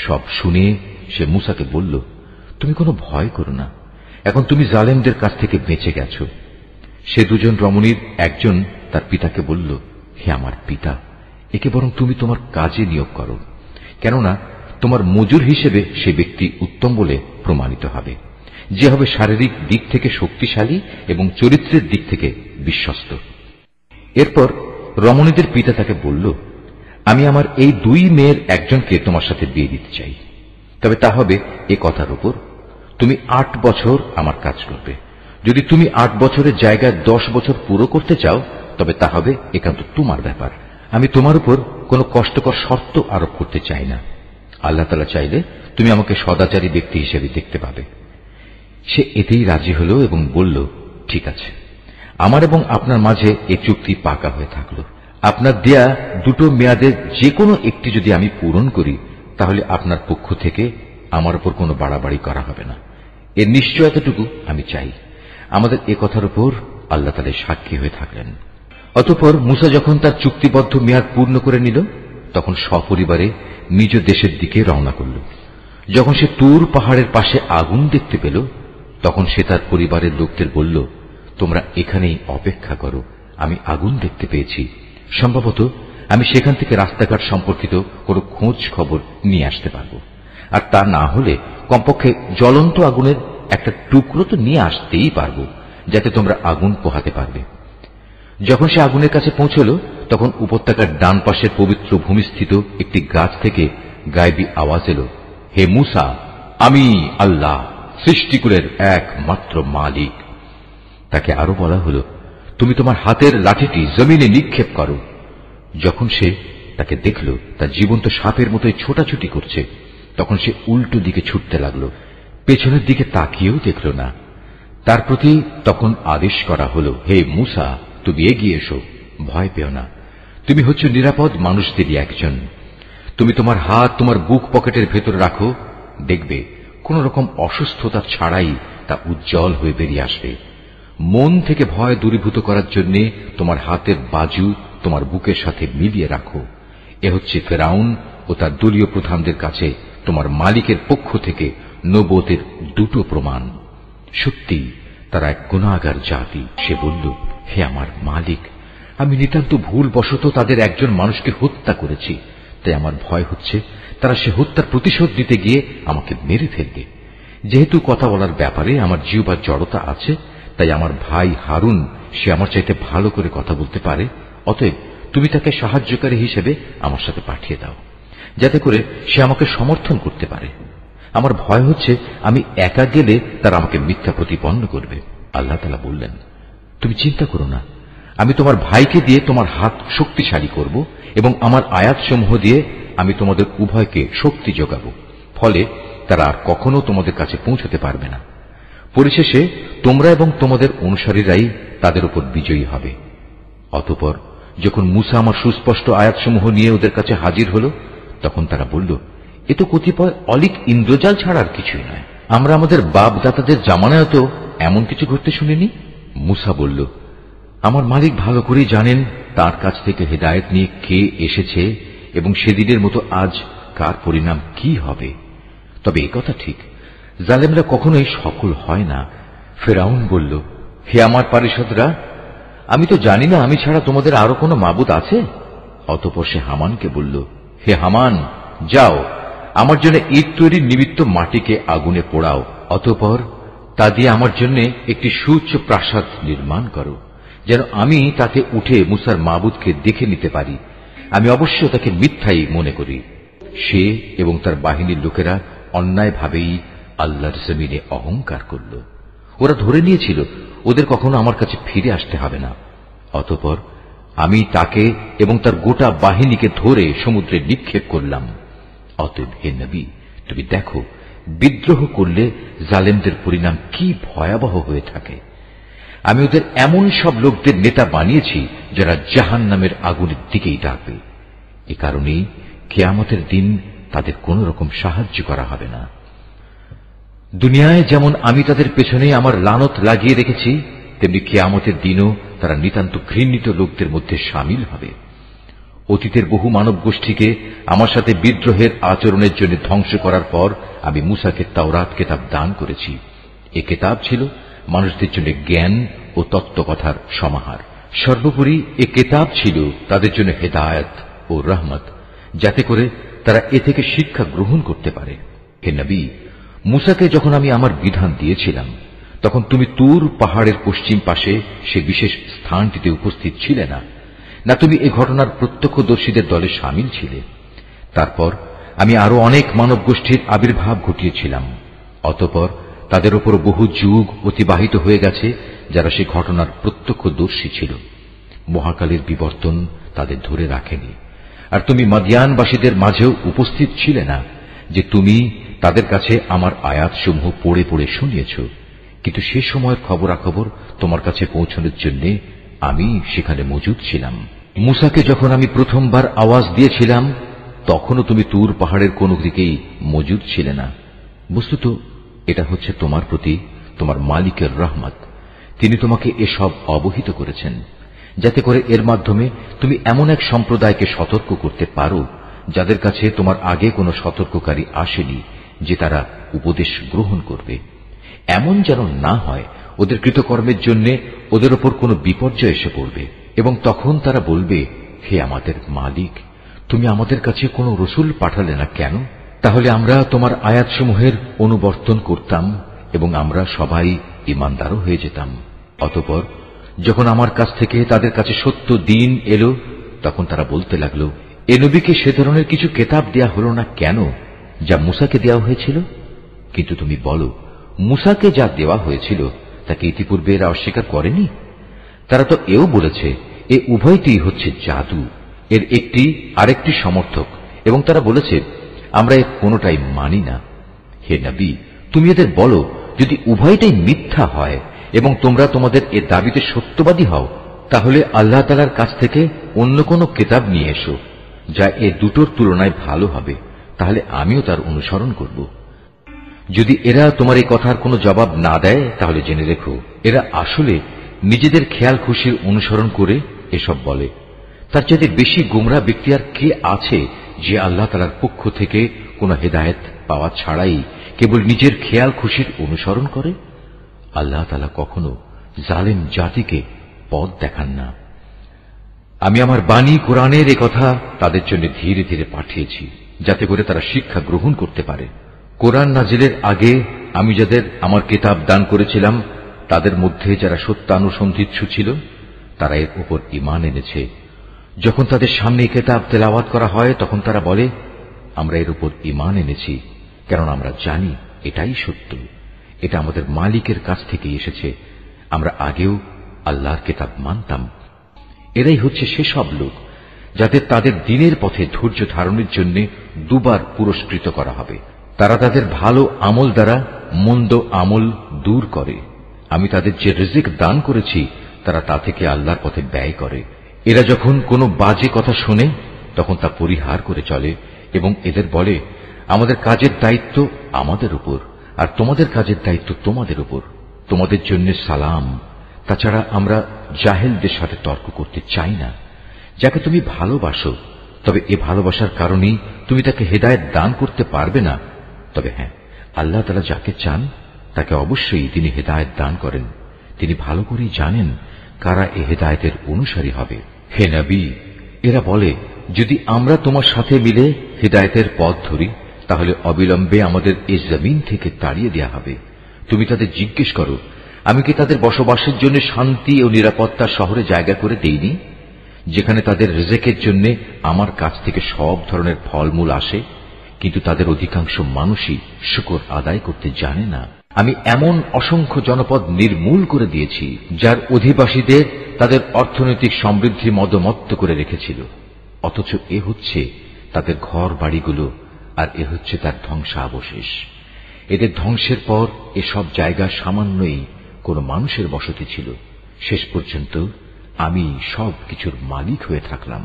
সব শুনে সে মুসাকে বলল, তুমি কোনো ভয় করো না, এখন তুমি জালেমদের কাছ থেকে বেঁচে গেছ। সে দুজন রমণীর একজন তার পিতাকে বলল, হে আমার পিতা, একে বরং তুমি তোমার কাজে নিয়োগ করো, কেননা তোমার মজুর হিসেবে সে ব্যক্তি উত্তম বলে প্রমাণিত হবে, যে হবে শারীরিক দিক থেকে শক্তিশালী এবং চরিত্রের দিক থেকে বিশ্বস্ত। এরপর রমণীদের পিতা তাকে বলল, আমি আমার এই দুই মেয়ের একজনকে তোমার সাথে বিয়ে দিতে চাই, তবে তা হবে এ কথার উপর তুমি 8 বছর আমার কাজ করবে। যদি তুমি 8 বছরের জায়গায় 10 বছর পুরো করতে চাও তবে তা হবে একান্ত তোমার ব্যাপার। আমি তোমার উপর কোনো কষ্টকর শর্ত আরোপ করতে চাই না। আল্লাহ তাআলা চাইলে তুমি আমাকে সদাচারী ব্যক্তি হিসেবে দেখতে পাবে। সে এতেই রাজি হল এবং বলল, ঠিক আছে, আমার এবং আপনার মাঝে এ চুক্তি পাকা হয়ে থাকল। আপনার দেয়া দুটো মেয়াদের যে কোনো একটি যদি আমি পূরণ করি তাহলে আপনার পক্ষ থেকে আমার উপর কোনো বাড়াবাড়ি করা হবে না। এর নিশ্চয়তাটুকু আমি চাই। আমাদের এ কথার উপর আল্লাহ তাআলা সাক্ষী হয়ে থাকলেন। অতঃপর মুসা যখন তার চুক্তিবদ্ধ মেয়াদ পূর্ণ করে নিল তখন সপরিবারে নিজ দেশের দিকে রওনা করল। যখন সে তুর পাহাড়ের পাশে আগুন দেখতে পেল তখন সে তার পরিবারের লোকদের বলল, তোমরা এখানেই অপেক্ষা করো, আমি আগুন দেখতে পেয়েছি। সম্ভবত আমি সেখান থেকে রাস্তাঘাট সম্পর্কিত কোনো খোঁজ খবর নিয়ে আসতে পারব, আর তা না হলে কমপক্ষে জ্বলন্ত আগুনের একটা টুকরো তো নিয়ে আসতেই পারব, যাতে তোমরা আগুন পোহাতে পারবে। যখন সে আগুনের কাছে পৌঁছল তখন উপত্যকার ডান পাশের পবিত্র ভূমিস্থিত একটি গাছ থেকে গায়েবী আওয়াজ এলো, হে মুসা, আমি আল্লাহ সৃষ্টিকুলের একমাত্র মালিক। তাকে আরো বলা হল, তুমি তোমার হাতের লাঠিটি জমিনে নিক্ষেপ করো। যখন সে তাকে দেখল তা জীবন্ত সাপের মতোই ছোটাছুটি করছে তখন সে উল্টো দিকে ছুটতে লাগলো, পেছনের দিকে তাকিয়েও দেখল না। তার প্রতি তখন আদেশ করা হল, হে মুসা, তুমি এগিয়ে এসো, ভয় পেও না, তুমি হচ্ছ নিরাপদ মানুষদেরই একজন। তুমি তোমার হাত তোমার বুক পকেটের ভেতর রাখো, দেখবে কোন রকম অসুস্থতা ছাড়াই তা উজ্জ্বল হয়ে বেরিয়ে আসবে। মন থেকে ভয় দূরীভূত করার জন্য তোমার হাতের বাজু তোমার বুকের সাথে মিলিয়ে রাখো। এ হচ্ছে ফেরাউন ও তার দলীয় প্রধানদের কাছে তোমার মালিকের পক্ষ থেকে নবুয়তের দুটো প্রমাণ। সত্যি তারা এক গুনাহগার জাতি। সে বলল, হে আমার মালিক, আমি নিতান্ত ভুলবশত তাদের একজন মানুষকে হত্যা করেছি, তাই আমার ভয় হচ্ছে তারা সে হত্যার প্রতিশোধ দিতে গিয়ে আমাকে মেরে ফেলবে। যেহেতু কথা বলার ব্যাপারে আমার জিহ্বার জড়তা আছে, তাই আমার ভাই হারুন সে আমার চাইতে ভালো করে কথা বলতে পারে, অতএব তুমি তাকে সাহায্যকারী হিসেবে আমার সাথে পাঠিয়ে দাও, যাতে করে সে আমাকে সমর্থন করতে পারে। আমার ভয় হচ্ছে আমি একা গেলে তারা আমাকে মিথ্যা প্রতিপন্ন করবে। আল্লাহ তাআলা বললেন, তুমি চিন্তা করো না, আমি তোমার ভাইকে দিয়ে তোমার হাত শক্তিশালী করব এবং আমার আয়াতসমূহ দিয়ে আমি তোমাদের উভয়কে শক্তি যোগাবো, ফলে তারা আর কখনো তোমাদের কাছে পৌঁছতে পারবে না। পরিশেষে তোমরা এবং তোমাদের অনুসারীরাই তাদের উপর বিজয়ী হবে। অতঃপর যখন মুসা আমার সুস্পষ্ট আয়াতসমূহ নিয়ে ওদের কাছে হাজির হল তখন তারা বলল, এ তো কতিপয় অলিক ইন্দ্রজাল ছাড়া আর কিছুই নয়। আমরা আমাদের বাপ দাতাদের জামানায় তো এমন কিছু ঘটতে শুনিনি। মুসা বলল, আমার মালিক ভালো করেই জানেন তার কাছ থেকে হেদায়েত নিয়ে কে এসেছে এবং সেদিনের মতো আজ কার পরিণাম কি হবে। তবে একথা ঠিক, জালেমরা কখনোই সফল হয় না। ফেরাউন বলল, হে আমার পারিষদরা, আমি তো জানি না আমি ছাড়া তোমাদের আরো কোনো মাবুদ আছে। অতঃপর সে হামানকে বলল, হে হামান, যাও আমার জন্য ইট তৈরির নিমিত্ত মাটিকে আগুনে পোড়াও, অতঃপর তা দিয়ে আমার জন্য একটি সুউচ্চ প্রাসাদ নির্মাণ করো, যেন আমি তাতে উঠে মুসার মাবুদকে দেখে নিতে পারি। আমি অবশ্য তাকে মিথ্যাই মনে করি। সে এবং তার বাহিনীর লোকেরা অন্যায়ভাবেই আল্লাহর জমিনে অহংকার করল। ওরা ধরে নিয়েছিল ওদের কখনো আমার কাছে ফিরে আসতে হবে না। অতঃপর আমি তাকে এবং তার গোটা বাহিনীকে ধরে সমুদ্রে নিক্ষেপ করলাম। অতএব হে নবী, তুমি দেখো বিদ্রোহ করলে জালেমদের পরিণাম কি ভয়াবহ হয়ে থাকে। আমি ওদের এমন সব লোকদের নেতা বানিয়েছি যারা জাহান্নামের আগুনের দিকেই ডাকবে। এ কারণেই কিয়ামতের দিন তাদের কোন রকম সাহায্য করা হবে না। দুনিয়ায় যেমন আমি তাদের পেছনে আমার লানত লাগিয়ে রেখেছি, তেমনি কিয়ামতের দিনও তারা নিতান্ত ঘৃণিত লোকদের মধ্যে সামিল হবে। অতীতের বহু মানব গোষ্ঠীকে আমার সাথে বিদ্রোহের আচরণের জন্য ধ্বংস করার পর আমি মুসাকে তাওরাত কেতাব দান করেছি। এ কেতাব ছিল মানুষদের জন্য জ্ঞান ও তত্ত্বকথার সমাহার। সর্বোপরি এ কেতাব ছিল তাদের জন্য হেদায়েত ও রহমত, যাতে করে তারা এ থেকে শিক্ষা গ্রহণ করতে পারে। হে নবী, মুসাকে যখন আমি আমার বিধান দিয়েছিলাম, তখন তুমি তুর পাহাড়ের পশ্চিম পাশে সে বিশেষ স্থানটিতে উপস্থিত ছিলে না, না তুমি এ ঘটনার প্রত্যক্ষদর্শীদের দলে সামিল ছিলে। তারপর আমি আরো অনেক মানব গোষ্ঠীর আবির্ভাব ঘটিয়েছিলাম। অতঃপর তাদের উপর বহু যুগ অতিবাহিত হয়ে গেছে যারা সে ঘটনার প্রত্যক্ষদর্শী ছিল। মহাকালের বিবর্তন তাদের ধরে রাখেনি। আর তুমি মাদিয়ানবাসীদের মাঝেও উপস্থিত ছিলে না যে তুমি তাদের কাছে আমার আয়াতসমূহ পড়ে পড়ে শুনিয়েছ, কিন্তু সে সময়ের খবরাখবর তোমার কাছে পৌঁছানোর জন্য আমি সেখানে মজুদ ছিলাম। মুসাকে যখন আমি প্রথমবার আওয়াজ দিয়েছিলাম, তখনও তুমি তুর পাহাড়ের কোন দিকেই মজুদ ছিলে না। বস্তুত এটা হচ্ছে তোমার প্রতি তোমার মালিকের রহমত। তিনি তোমাকে এসব অবহিত করেছেন, যাতে করে এর মাধ্যমে তুমি এমন এক সম্প্রদায়কে সতর্ক করতে পারো যাদের কাছে তোমার আগে কোনো সতর্ককারী আসেনি, যে তারা উপদেশ গ্রহণ করবে। এমন যেন না হয় ওদের কৃতকর্মের জন্য ওদের ওপর কোনো বিপর্যয় এসে পড়বে, এবং তখন তারা বলবে, হে আমাদের মালিক, তুমি আমাদের কাছে কোনো রসুল পাঠালে না কেন? তাহলে আমরা তোমার আয়াতসমূহের অনুবর্তন করতাম এবং আমরা সবাই ঈমানদারও হয়ে যেতাম। অতঃপর যখন আমার কাছ থেকে তাদের কাছে সত্য দিন এলো, তখন তারা বলতে লাগলো, এ নবীকে সে ধরনের কিছু কেতাব দেয়া হলো না কেন যা মুসাকে দেওয়া হয়েছিল? কিন্তু তুমি বলো, মুসাকে যা দেওয়া হয়েছিল তাকে ইতিপূর্বে এরা অস্বীকার করেনি। তারা তো এও বলেছে এ উভয়টি হচ্ছে জাদু, এর একটি আরেকটি সমর্থক, এবং তারা বলেছে আমরা এর কোনটাই মানি না। হে নবী, তুমি এদের বলো, যদি উভয়টাই মিথ্যা হয় এবং তোমরা তোমাদের এ দাবিতে সত্যবাদী হও, তাহলে আল্লাহ তাআলার কাছ থেকে অন্য কোন কিতাব নিয়ে এসো যা এ দুটোর তুলনায় ভালো হবে, তাহলে আমিও তার অনুসরণ করব। যদি এরা তোমার এই কথার কোনো জবাব না দেয়, তাহলে জেনে রেখো এরা আসলে নিজেদের খেয়াল খুশির অনুসরণ করে এসব বলে। তার চাইতে বেশি গুমরা ব্যক্তি আর কে আছে যে আল্লাহ তাআলার পক্ষ থেকে কোনো হেদায়েত পাওয়া ছাড়াই কেবল নিজের খেয়াল খুশির অনুসরণ করে? আল্লাহ তাআলা কখনো জালেম জাতিকে পথ দেখান না। আমি আমার বাণী কোরআনের এ কথা তাদের জন্য ধীরে ধীরে পাঠিয়েছি, যাতে করে তারা শিক্ষা গ্রহণ করতে পারে। কোরআন নাজিলের আগে আমি যাদের আমার কিতাব দান করেছিলাম, তাদের মধ্যে যারা সত্যানুসন্ধিৎসু ছিল, তারা এর উপর ঈমান এনেছে। যখন তাদের সামনে কিতাব তেলাওয়াত করা হয়, তখন তারা বলে, আমরা এর উপর ঈমান এনেছি, কারণ আমরা জানি এটাই সত্য, এটা আমাদের মালিকের কাছ থেকে এসেছে। আমরা আগেও আল্লাহর কিতাব মানতাম। এরাই হচ্ছে সেসব লোক যাদের তাদের দ্বীনের পথে ধৈর্য ধারণের জন্য দুবার পুরস্কৃত করা হবে। তারা তাদের ভালো আমল দ্বারা মন্দ আমল দূর করে। আমি তাদের যে রিজিক দান করেছি, তারা তা থেকে আল্লাহর পথে ব্যয় করে। এরা যখন কোনো বাজে কথা শোনে, তখন তা পরিহার করে চলে এবং এদের বলে, আমাদের কাজের দায়িত্ব আমাদের উপর, আর তোমাদের কাজের দায়িত্ব তোমাদের উপর। তোমাদের জন্য সালাম। তাছাড়া আমরা জাহেলদের সাথে তর্ক করতে চাই না। যাকে তুমি ভালোবাসো, তবে এ ভালোবাসার কারণেই তুমি তাকে হেদায়েত দান করতে পারবে না। তবে হ্যাঁ, আল্লাহ তাআলা যাকে চান তাকে অবশ্যই তিনি হেদায়েত দান করেন। তিনি ভালো করেই জানেন কারা এ হেদায়েতের অনুসারী হবে। হে নবী, এরা বলে, যদি আমরা তোমার সাথে মিলে হেদায়েতের পথ ধরি, তাহলে অবিলম্বে আমাদের এই জমিন থেকে তাড়িয়ে দেয়া হবে। তুমি তাদের জিজ্ঞেস করো, আমি কি তাদের বসবাসের জন্য শান্তি ও নিরাপত্তার শহরে জায়গা করে দেইনি, যেখানে তাদের রিজিকের জন্য আমার কাছ থেকে সব ধরনের ফলমূল আসে? কিন্তু তাদের অধিকাংশ মানুষই শুকর আদায় করতে জানে না। আমি এমন অসংখ্য জনপদ নির্মূল করে দিয়েছি, যার অধিবাসীদের তাদের অর্থনৈতিক সমৃদ্ধি মদমত্ত করে রেখেছিল, অথচ এ হচ্ছে তাদের ঘর বাড়িগুলো, আর এ হচ্ছে তার ধ্বংসাবশেষ। এদের ধ্বংসের পর এসব জায়গা সামান্যই কোন মানুষের বসতি ছিল। শেষ পর্যন্ত আমি সব কিছুর মালিক হয়ে থাকলাম।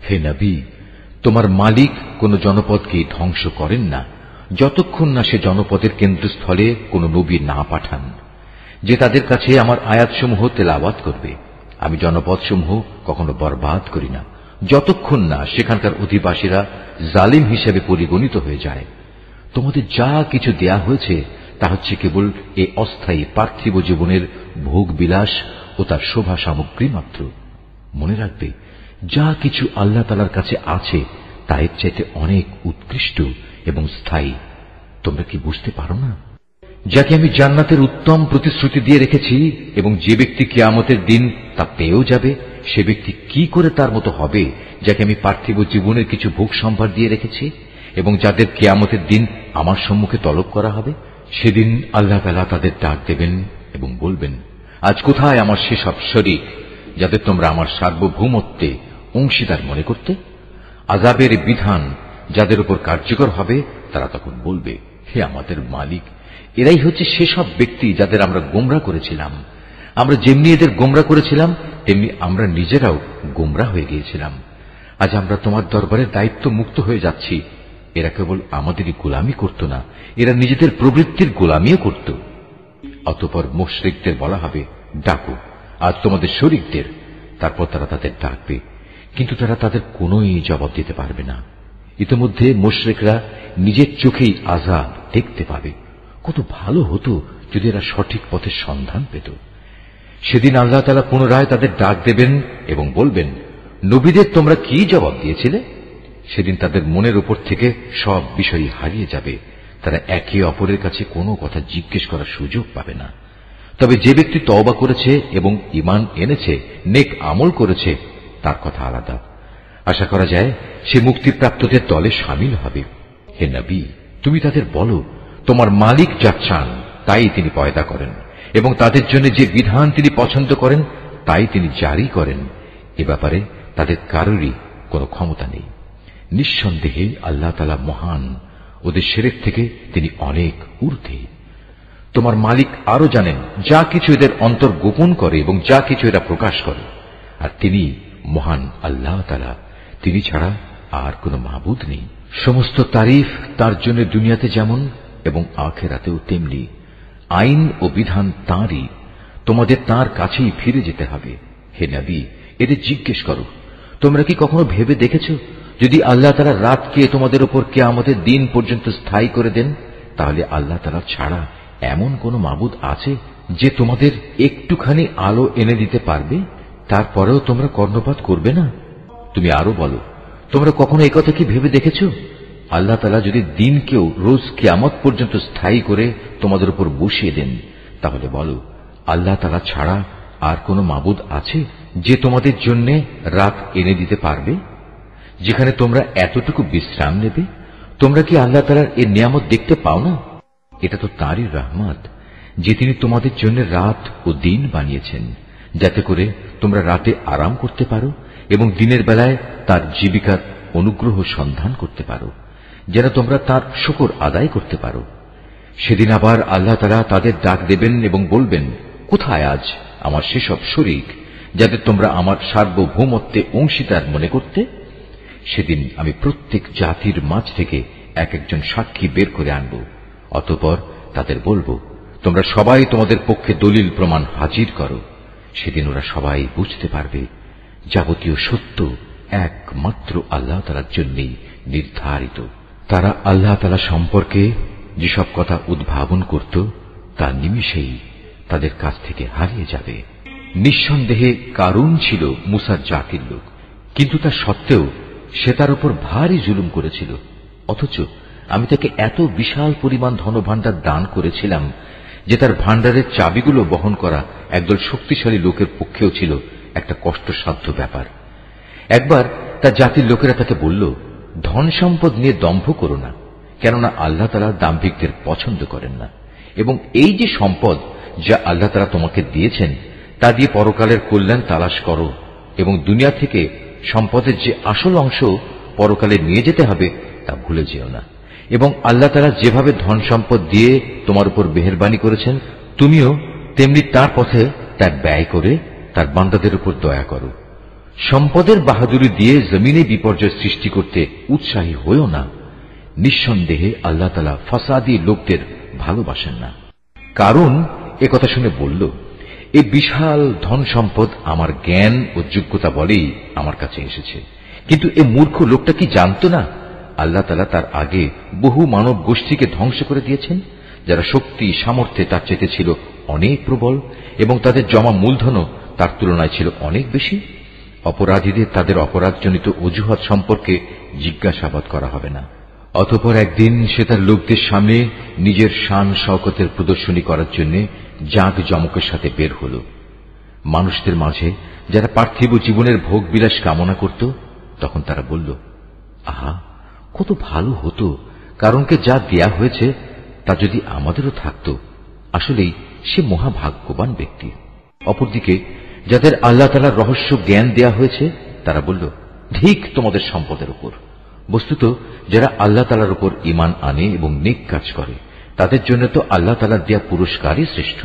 হে নবী, তোমার মালিক কোন জনপদকে ধ্বংস করেন না যতক্ষণ না সে জনপদের কেন্দ্রস্থলে কোন নবী না পাঠান, যে তাদের কাছে আমার আয়াতসমূহ তেলাওয়াত করবে। আমি জনপদসমূহ কখনো বরবাদ করি না যতক্ষণ না সেখানকার অধিবাসীরা জালিম হিসেবে পরিগণিত হয়ে যায়। তোমাদের যা কিছু দেয়া হয়েছে তা হচ্ছে কেবল এই অস্থায়ী পার্থিব জীবনের ভোগ বিলাস ও তার শোভা সামগ্রী মাত্র। মনে রাখবে, যা কিছু আল্লাহ তাআলার কাছে আছে তা এর চাইতে অনেক উৎকৃষ্ট এবং স্থায়ী। তোমরা কি বুঝতে পারো না? যাকে আমি জান্নাতের উত্তম প্রতিশ্রুতি দিয়ে রেখেছি এবং যে ব্যক্তি কিয়ামতের দিন তা পেয়েও যাবে, সে ব্যক্তি কি করে তার মতো হবে যাকে আমি পার্থিব জীবনের কিছু ভোগ সম্ভার দিয়ে রেখেছি এবং যাদের কিয়ামতের দিন আমার সম্মুখে তলব করা হবে? সেদিন আল্লাহ তাআলা তাদের ডাক দেবেন এবং বলবেন, আজ কোথায় আমার সেসব শরীক যাদের তোমরা আমার সার্বভৌমত্বে অংশীদার মনে করতে? আযাবের বিধান যাদের উপর কার্যকর হবে তারা তখন বলবে, হে আমাদের মালিক, এরাই হচ্ছে সেসব ব্যক্তি যাদের আমরা গোমরা করেছিলাম। আমরা যেমনি এদের গোমরা করেছিলাম তেমনি আমরা নিজেরাও গোমরা হয়ে গিয়েছিলাম। আজ আমরা তোমার দরবারে দায়িত্ব মুক্ত হয়ে যাচ্ছি। এরা কেবল আমাদেরই গোলামি করত না, এরা নিজেদের প্রবৃত্তির গোলামিও করত। অতঃপর মুশরিকদের বলা হবে, ডাকো আজ তোমাদের শরীকদের। তারপর তারা তাদের ডাকবে, কিন্তু তারা তাদের কোনোই জবাব দিতে পারবে না। ইতিমধ্যে মুশরিকরা নিজের চোখেই আযাব দেখতে পাবে। কত ভালো হতো যদি এরা সঠিক পথের সন্ধান পেত। সেদিন আল্লাহ তাআলা পুনরায় তাদের ডাক দেবেন এবং বলবেন, নবীদের তোমরা কি জবাব দিয়েছিলে? সেদিন তাদের মনের উপর থেকে সব বিষয় হারিয়ে যাবে। তারা একে অপরের কাছে কোনো কথা জিজ্ঞেস করার সুযোগ পাবে না। তবে যে ব্যক্তি তওবা করেছে এবং ঈমান এনেছে, নেক আমল করেছে, তার কথা আলাদা। আশা করা যায় সে মুক্তিপ্রাপ্তদের দলে শামিল হবে। হে নবী, তুমি তাদের বলো, তোমার মালিক যা চান তাই তিনি পয়দা করেন এবং তাদের জন্য যে বিধান তিনি পছন্দ করেন তাই তিনি জারি করেন। এ ব্যাপারে তাদের কারোরই কোনো ক্ষমতা নেই। নিঃসন্দেহে আল্লাহ তাআলা মহান, ওদের শিরক থেকে তিনি অনেক ঊর্ধ্বে। তোমার মালিক আরো জানেন যা কিছু এদের অন্তর গোপন করে এবং যা কিছু এরা প্রকাশ করে। আর তিনি মহান আল্লাহ তাআলা, তিনি ছাড়া আর কোনো মাবুদ নেই। সমস্ত তারিফ তার জন্য দুনিয়াতে যেমন এবং আখিরাতেও তেমনি। আইন ও বিধান তাঁরই, তোমাদের তাঁর কাছেই ফিরে যেতে হবে। হে নবী, এদের জিজ্ঞেস করো, তোমরা কি কখনো ভেবে দেখেছ, যদি আল্লাহ তাআলা রাতকে তোমাদের উপর কিয়ামতের দিন পর্যন্ত স্থায়ী করে দেন, তাহলে আল্লাহ তাআলা ছাড়া এমন কোন মাবুদ আছে যে তোমাদের একটুখানি আলো এনে দিতে পারবে? তারপরেও তোমরা কর্ণপাত করবে না? তুমি আরো বলো, তোমরা কখনো একথা কি ভেবে দেখেছ, আল্লাহ তাআলা যদি দিনকেও রোজ কিয়ামত পর্যন্ত স্থায়ী করে তোমাদের উপর বসিয়ে দেন, তাহলে বলো, আল্লাহ তাআলা ছাড়া আর কোন মাবুদ আছে যে তোমাদের জন্য রাত এনে দিতে পারবে, যেখানে তোমরা এতটুকু বিশ্রাম নেবে? তোমরা কি আল্লাহ তাআলার এই নিয়ামত দেখতে পাও না? এটা তো তাঁরই রহমত যে তিনি তোমাদের জন্য রাত ও দিন বানিয়েছেন, যাতে করে তোমরা রাতে আরাম করতে পারো এবং দিনের বেলায় তার জীবিকার অনুগ্রহ সন্ধান করতে পারো, যেন তোমরা তার শুকর আদায় করতে পারো। সেদিন আবার আল্লাহ তাআলা তাদের ডাক দেবেন এবং বলবেন, কোথায় আজ আমার সেসব শরীক যাদের তোমরা আমার সার্বভৌমত্বে অংশীদার মনে করতে? সেদিন আমি প্রত্যেক জাতির মাঝ থেকে এক একজন সাক্ষী বের করে আনব। অতঃপর তাদের বলবো, তোমরা সবাই তোমাদের পক্ষে দলিল প্রমাণ হাজির করো। সেদিন ওরা সবাই বুঝতে পারবে যাবতীয় সত্য একমাত্র আল্লাহ তাআলার জন্যই নির্ধারিত। তারা আল্লাহ তাআলা সম্পর্কে যেসব কথা উদ্ভাবন করত তা নিমিষেই তাদের কাছ থেকে হারিয়ে যাবে। নিঃসন্দেহে কারুন ছিল মুসার জাতির লোক, কিন্তু তা সত্ত্বেও সে তার উপর ভারী জুলুম করেছিল। অথচ আমি তাকে এত বিশাল পরিমাণ ধনভাণ্ডার দান করেছিলাম যে তার ভাণ্ডারের চাবিগুলো বহন করা একদল শক্তিশালী লোকের পক্ষেও ছিল একটা কষ্টসাধ্য ব্যাপার। একবার তার জাতির লোকেরা তাকে বলল, ধন সম্পদ নিয়ে দম্ভ করো না, কেননা আল্লাহ তাআলা দাম্ভিকদের পছন্দ করেন না, এবং এই যে সম্পদ যা আল্লাহ তাআলা তোমাকে দিয়েছেন তা দিয়ে পরকালের কল্যাণ তালাশ করো, এবং দুনিয়া থেকে সম্পদের যে আসল অংশ পরকালে নিয়ে যেতে হবে তা ভুলে যেও না। এবং আল্লাহ তাআলা যেভাবে ধন সম্পদ দিয়ে তোমার উপর মেহেরবানি করেছেন, তুমিও তেমনি তার পথে তা ব্যয় করে তার বান্দাদের উপর দয়া করো। সম্পদের বাহাদুরি দিয়ে জমিনে বিপর্যয় সৃষ্টি করতে উৎসাহী হয়েও না। নিঃসন্দেহে আল্লাহ তাআলা ফাসাদি লোকদের ভালোবাসেন না। কারণ একথা শুনে বলল, এই বিশাল ধন সম্পদ আমার জ্ঞান ও যোগ্যতা বলেই আমার কাছে এসেছে। কিন্তু এ মূর্খ লোকটা কি জানত না আল্লাহ তাআলা তার আগে বহু মানব গোষ্ঠীকে ধ্বংস করে দিয়েছেন, যারা শক্তি সামর্থ্যে তার চেয়ে ছিল অনেক প্রবল এবং তাদের জমা মূলধনও তার তুলনায় ছিল অনেক বেশি। অপরাধীদের তাদের অপরাধজনিত অজুহাত সম্পর্কে জিজ্ঞাসাবাদ করা হবে না। অতঃপর একদিন সে তার লোকদের সামনে নিজের শান শওকতের প্রদর্শনী করার জন্য জাঁক জমকের সাথে বের হল। মানুষদের মাঝে যারা পার্থিব জীবনের ভোগ বিলাস কামনা করত, তখন তারা বলল, আহা, কত ভালো হতো কারণকে যা দেয়া হয়েছে তা যদি আমাদেরও থাকত। আসলেই সে মহাভাগ্যবান ব্যক্তি। অপরদিকে যাদের আল্লাহ তাআলার রহস্য জ্ঞান দেয়া হয়েছে, তারা বলল, ঠিক তোমাদের সম্পদের উপর। বস্তুত যারা আল্লাহ তাআলার উপর ঈমান আনে এবং নেক কাজ করে, তাদের জন্য তো আল্লাহ তাআলার দেয়া পুরস্কারই শ্রেষ্ঠ,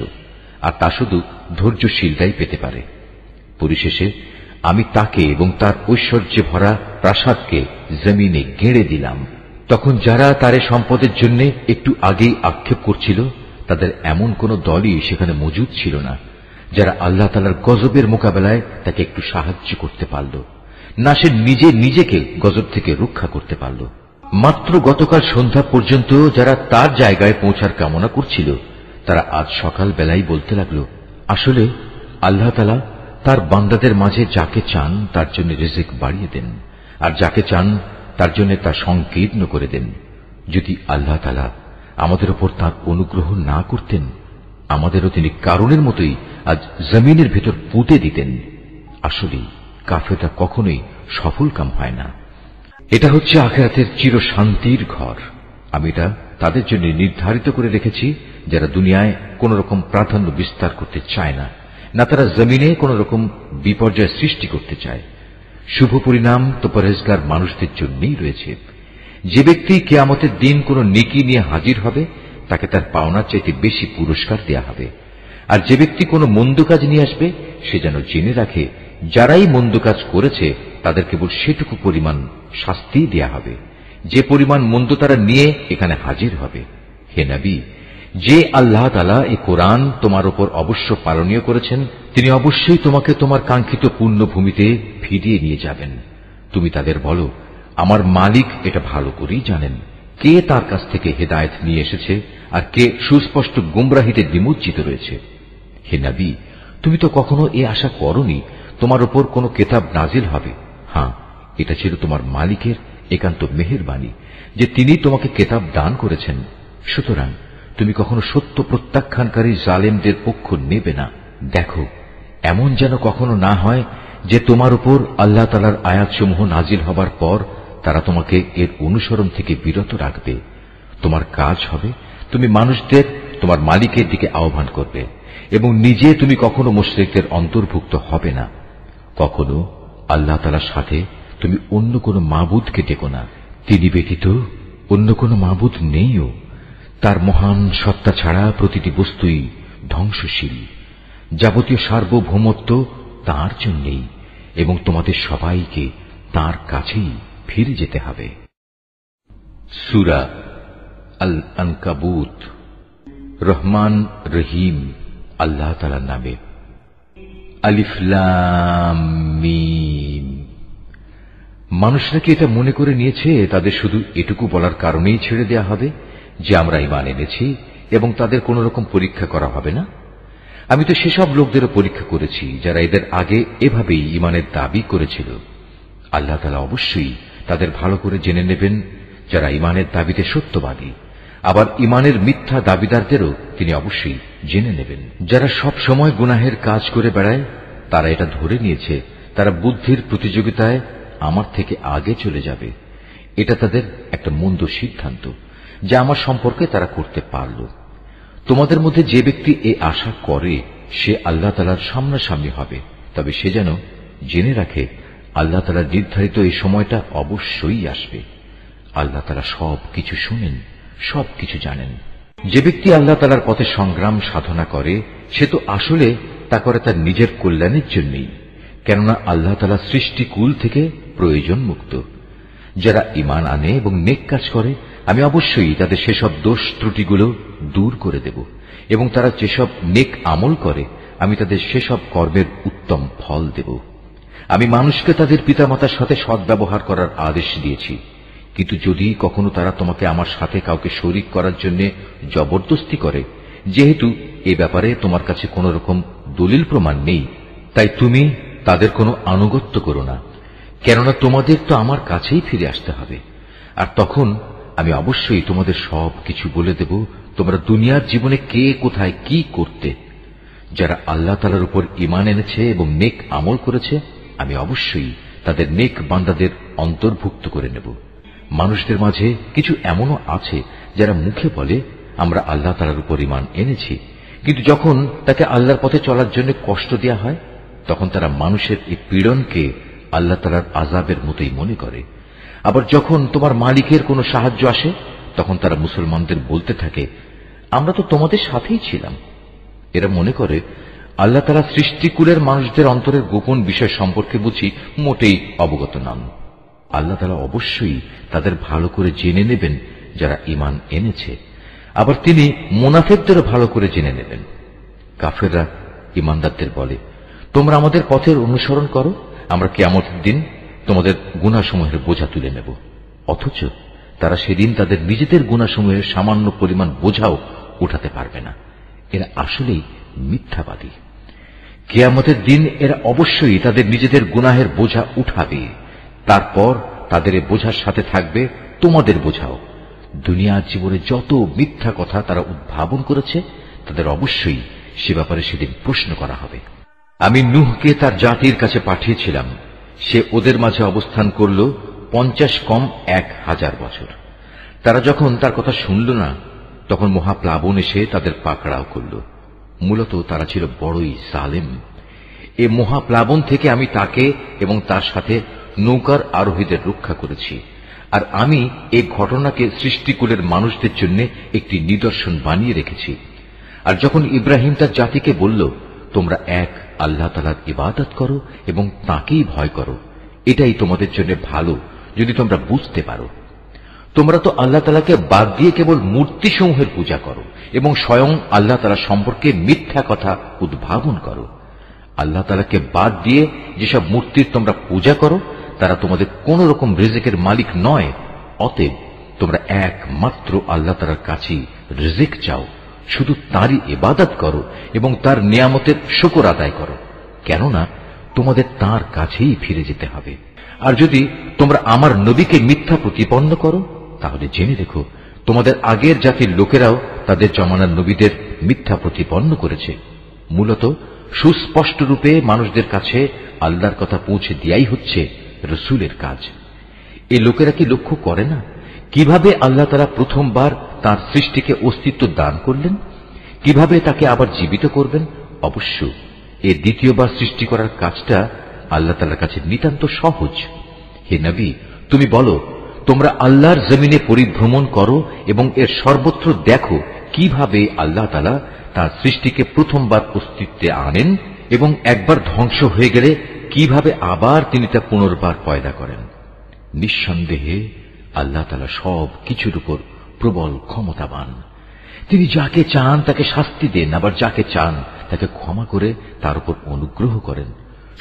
আর তা শুধু ধৈর্যশীলরাই পেতে পারে। পরিশেষে আমি তাকে এবং তার ঐশ্বর্যে ভরা প্রাসাদকে জমিনে গেঁড়ে দিলাম। তখন যারা তার সম্পদের জন্য একটু আগেই আক্ষেপ করছিল, তাদের এমন কোন দলই সেখানে মজুদ ছিল না যারা আল্লাহ তাআলার গজবের মোকাবেলায় তাকে একটু সাহায্য করতে পারল, না সে নিজে নিজেকে গজব থেকে রক্ষা করতে পারল। মাত্র গতকাল সন্ধ্যা পর্যন্ত যারা তার জায়গায় পৌঁছার কামনা করছিল, তারা আজ সকাল বেলায় বলতে লাগল, আসলে আল্লাহ তাআলা তার বান্দাদের মাঝে যাকে চান তার জন্য রিজিক বাড়িয়ে দেন, আর যাকে চান তার জন্য তা সংকীর্ণ করে দেন। যদি আল্লাহ তাআলা আমাদের উপর তাঁর অনুগ্রহ না করতেন, আমাদেরও তিনি কারণের মতোই আজ জমিনের ভেতর পুঁতে দিতেন। আসলে কাফেররা কখনোই সফল কাম হয় না। এটা হচ্ছে আখিরাতের চির শান্তির ঘর। আমি এটা তাদের জন্য নির্ধারিত করে রেখেছি যারা দুনিয়ায় কোন রকম প্রাধান্য বিস্তার করতে চায় না, না তারা জমিনে কোন রকম বিপর্যয় সৃষ্টি করতে চায়। শুভ পরিণাম তো পরহেজগার মানুষদের জন্যই রয়েছে। যে ব্যক্তি কিয়ামতের দিন কোন নেকি নিয়ে হাজির হবে, তাকে তার পাওনার চাইতে বেশি পুরস্কার দেয়া হবে। আর যে ব্যক্তি কোনো মন্দ কাজ নিয়ে আসবে, সে যেন জেনে রাখে যারাই মন্দ কাজ করেছে তাদের কেবল সেটুকু পরিমাণ শাস্তি দেয়া হবে, যে পরিমাণ মন্দ তারা নিয়ে এখানে হাজির হবে। হে নবী, যে আল্লাহ তাআলা এই কোরআন তোমার উপর অবশ্য পালনীয় করেছেন, তিনি অবশ্যই তোমাকে তোমার কাঙ্ক্ষিত পুণ্যভূমিতে ফিরিয়ে নিয়ে যাবেন। তুমি তাদের বলো, আমার মালিক এটা ভালো করেই জানেন কে তার কাছ থেকে হেদায়েত নিয়ে এসেছে আর কে সুস্পষ্ট গুমরাহিতে নিমজ্জিত রয়েছে। হে নবী, তুমি তো কখনো এ আশা করনি তোমার উপর কোন কিতাব নাজিল হবে। হ্যাঁ, এটা ছিল তোমার মালিকের একান্ত মেহেরবানি যে তিনি তোমাকে কিতাব দান করেছেন। সুতরাং তুমি কখনো সত্য প্রত্যাখ্যানকারী জালেমদের পক্ষ নেবে না। দেখো, এমন যেন কখনো না হয় যে তোমার উপর আল্লাহ তাআলার আয়াতসমূহ নাজিল হবার পর তারা তোমাকে এর অনুসরণ থেকে বিরত রাখবে। তোমার কাজ হবে তুমি মানুষদের তোমার মালিকের দিকে আহ্বান করবে এবং নিজে তুমি কখনো মুশরিকদের অন্তর্ভুক্ত হবে না। কখনো আল্লাহ তাআলার সাথে তুমি অন্য কোন মাবুদকে ডেকো না। তিনি ব্যতীত অন্য কোন মাবুদ নেইও। তার মহান সত্তা ছাড়া প্রতিটি বস্তুই ধ্বংসশীল। যাবতীয় সার্বভৌমত্ব তাঁর জন্যই এবং তোমাদের সবাইকে তাঁর কাছেই ফিরে যেতে হবে। সূরা আল আনকাবুত। রহমান রহিম আল্লাহ তাআলার নামে। আলিফ লাম মিম। মানুষরা কি এটা মনে করে নিয়েছে তাদের শুধু এটুকু বলার কারণেই ছেড়ে দেয়া হবে যে আমরা ঈমান এনেছি এবং তাদের কোন রকম পরীক্ষা করা হবে না? আমি তো সেসব লোকদেরও পরীক্ষা করেছি যারা এদের আগে এভাবেই ঈমানের দাবি করেছিল। আল্লাহ তাআলা অবশ্যই তাদের ভালো করে জেনে নেবেন যারা ঈমানের দাবিতে সত্যবাদী, আবার ঈমানের মিথ্যা দাবিদারদেরও তিনি অবশ্যই জেনে নেবেন। যারা সব সময় গুনাহের কাজ করে বেড়ায়, তারা এটা ধরে নিয়েছে তারা বুদ্ধির প্রতিযোগিতায় আমার থেকে আগে চলে যাবে। এটা তাদের একটা মন্দ সিদ্ধান্ত যা আমার সম্পর্কে তারা করতে পারল। তোমাদের মধ্যে যে ব্যক্তি এ আশা করে সে আল্লাহ তাআলার সামনাসামনি হবে, তবে সে যেন জেনে রাখে আল্লাহ তাআলার নির্ধারিত এই সময়টা অবশ্যই আসবে। আল্লাহ তাআলা সবকিছু শুনেন, সবকিছু জানেন। যে ব্যক্তি আল্লাহ তাআলার পথে সংগ্রাম সাধনা করে সে তো আসলে তা করে তার নিজের কল্যাণের জন্যই, কেননা আল্লাহ তাআলা সৃষ্টিকুল থেকে প্রয়োজন মুক্ত। যারা ঈমান আনে এবং নেক কাজ করে আমি অবশ্যই তাদের সেসব দোষ ত্রুটিগুলো দূর করে দেব, এবং তারা যেসব নেক আমল করে আমি তাদের সেসব কর্মের উত্তম ফল দেব। আমি মানুষকে তাদের পিতামাতার সাথে সদ্ব্যবহার করার আদেশ দিয়েছি, কিন্তু যদি কখনো তারা তোমাকে আমার সাথে কাউকে শরীক করার জন্য জবরদস্তি করে, যেহেতু এ ব্যাপারে তোমার কাছে কোন রকম দলিল প্রমাণ নেই, তাই তুমি তাদের কোনো আনুগত্য করো না, কেননা তোমাদের তো আমার কাছেই ফিরে আসতে হবে। আর তখন আমি অবশ্যই তোমাদের সব কিছু বলে দেব, তোমরা দুনিয়ার জীবনে কে কোথায় কি করতে। যারা আল্লাহ তাআলার উপর ঈমান এনেছে এবং নেক আমল করেছে আমি অবশ্যই তাদের নেক বান্দাদের অন্তর্ভুক্ত করে নেব। মানুষদের মাঝে কিছু এমনও আছে যারা মুখে বলে আমরা আল্লাহ তাআলার উপর ঈমান এনেছি, কিন্তু যখন তাকে আল্লাহর পথে চলার জন্য কষ্ট দেয়া হয় তখন তারা মানুষের এই পীড়নকে আল্লাহ তাআলার আযাবের মতোই মনে করে। আবার যখন তোমার মালিকের কোনো সাহায্য আসে তখন তারা মুসলমানদের বলতে থাকে আমরা তো তোমাদের সাথেই ছিলাম। এরা মনে করে আল্লাহ তাআলা সৃষ্টিকুলের মানুষদের অন্তরের গোপন বিষয় সম্পর্কে বুঝি মোটেই অবগত নন। আল্লাহ তাআলা অবশ্যই তাদের ভালো করে জেনে নেবেন যারা ঈমান এনেছে, আবার তিনি মুনাফিকদেরও ভালো করে জেনে নেবেন। কাফেররা ঈমানদারদের বলে তোমরা আমাদের পথের অনুসরণ করো, আমরা কিয়ামতের দিন তোমাদের গুনাহসমূহের বোঝা তুলে নেব। অথচ তারা সেদিন তাদের নিজেদের গুনাহসমূহের সামান্য পরিমাণ বোঝাও উঠাতে পারবে না। এরা আসলেই মিথ্যাবাদী। কিয়ামতের দিন এরা অবশ্যই তাদের নিজেদের গুনাহের বোঝা উঠাবে, তারপর তাদের এ বোঝার সাথে থাকবে তোমাদের বোঝাও। দুনিয়ার জীবনে যত মিথ্যা কথা তারা উদ্ভাবন করেছে তাদের অবশ্যই সে ব্যাপারে সেদিন প্রশ্ন করা হবে। আমি নূহকে তার জাতির কাছে পাঠিয়েছিলাম, সে ওদের মাঝে অবস্থান করল 50 কম 1000 বছর। তারা যখন তার কথা শুনল না তখন মহাপ্লাবন এসে তাদের পাকড়াও করল। মূলত তারা ছিল বড়ই জালেম। এ মহাপ্লাবন থেকে আমি তাকে এবং তার সাথে নৌকার আরোহীদের রক্ষা করেছি, আর আমি এই ঘটনাকে সৃষ্টিকুলের মানুষদের জন্য একটি নিদর্শন বানিয়ে রেখেছি। আর যখন ইব্রাহিম তার জাতিকে বলল তোমরা এক আল্লাহ তাআলার ইবাদত করো এবং তাঁকেই ভয় করো, এটাই তোমাদের জন্য ভালো যদি তোমরা বুঝতে পারো। তোমরা তো আল্লাহ তাআলাকে বাদ দিয়ে কেবল মূর্তিসমূহের পূজা করো এবং স্বয়ং আল্লাহ তাআলা সম্পর্কে মিথ্যা কথা উদ্ভাবন করো। আল্লাহ তাআলাকে বাদ দিয়ে যেসব মূর্তির তোমরা পূজা করো তারা তোমাদের কোন রকম রিজিকের মালিক নয়। অতএব তোমরা একমাত্র আল্লাহ তাআলার কাছেই রিজিক চাও, শুধু তাঁরই ইবাদত করো এবং তার নিয়ামতের শুকর আদায় করো, কেননা তোমাদের তাঁর কাছেই ফিরে যেতে হবে। আর যদি তোমরা আমার নবীকে মিথ্যা প্রতিপন্ন করো তাহলে জেনে রেখো তোমাদের আগের জাতির লোকেরাও তাদের জমানার নবীদের মিথ্যা প্রতিপন্ন করেছে। মূলত সুস্পষ্ট রূপে মানুষদের কাছে আল্লাহর কথা পৌঁছে দেয়াই হচ্ছে রসুলের কাজ। এই লোকেরা কি লক্ষ্য করে না কিভাবে আল্লাহ তাআলা প্রথমবার তার সৃষ্টিকে অস্তিত্ব দান করলেন, কিভাবে তাকে আবার জীবিত করবেন? অবশ্য এর দ্বিতীয়বার সৃষ্টি করার কাজটা আল্লাহ তাআলার কাছে নিতান্ত সহজ। হে নবী, তুমি বলো তোমরা আল্লাহর জমিনে পরিভ্রমণ করো এবং এর সর্বত্র দেখো কিভাবে আল্লাহ তাআলা তার সৃষ্টিকে প্রথমবার অস্তিত্বে আনেন এবং একবার ধ্বংস হয়ে গেলে কিভাবে আবার তিনি তা পুনর্বার পয়দা করেন। নিঃসন্দেহে আল্লাহ তাআলা সব কিছুর উপর প্রবল ক্ষমতাবান। তিনি যাকে চান তাকে শাস্তি দেন, আবার যাকে চান তাকে ক্ষমা করে তার উপর অনুগ্রহ করেন।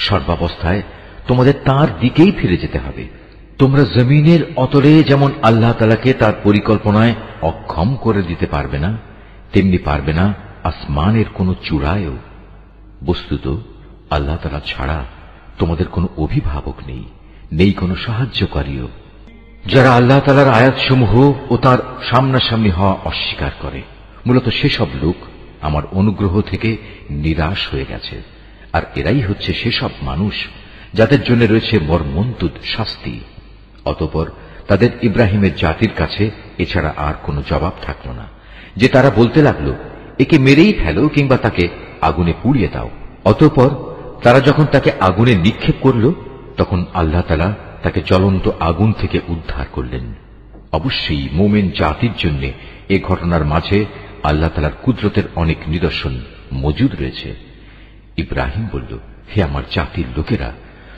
সর্বাবস্থায় তোমাদের তার দিকেই ফিরে যেতে হবে। তোমরা জমিনের অতলে যেমন আল্লাহ তাআলাকে তার পরিকল্পনায় অক্ষম করে দিতে পারবে না, তেমনি পারবে না আসমানের কোন চূড়ায়ও। বস্তুত আল্লাহ তাআলা ছাড়া তোমাদের কোনো অভিভাবক নেই, নেই কোনো সাহায্যকারীও। যারা আল্লাহ তাআলার আয়াতসমূহ ও তার সামনাসামনি হওয়া অস্বীকার করে, মূলত সেসব লোক আমার অনুগ্রহ থেকে নিরাশ হয়ে গেছে। আর এরাই হচ্ছে সেসব মানুষ যাদের জন্য রয়েছে মর্মন্তুদ শাস্তি। অতঃপর তাদের ইব্রাহিমের জাতির কাছে এছাড়া আর কোনো জবাব থাকল না, যে তারা বলতে লাগলো একে মেরেই ফেলো কিংবা তাকে আগুনে পুড়িয়ে দাও। অতঃপর তারা যখন তাকে আগুনে নিক্ষেপ করল তখন আল্লাহ তাআলা তাকে জ্বলন্ত আগুন থেকে উদ্ধার করলেন। অবশ্যই মুমিন জাতির জন্য এ ঘটনার মাঝে আল্লাহ তাআলার কুদরতের অনেক নিদর্শন মজুদ রয়েছে। ইব্রাহিম বলল, হে আমার জাতির লোকেরা,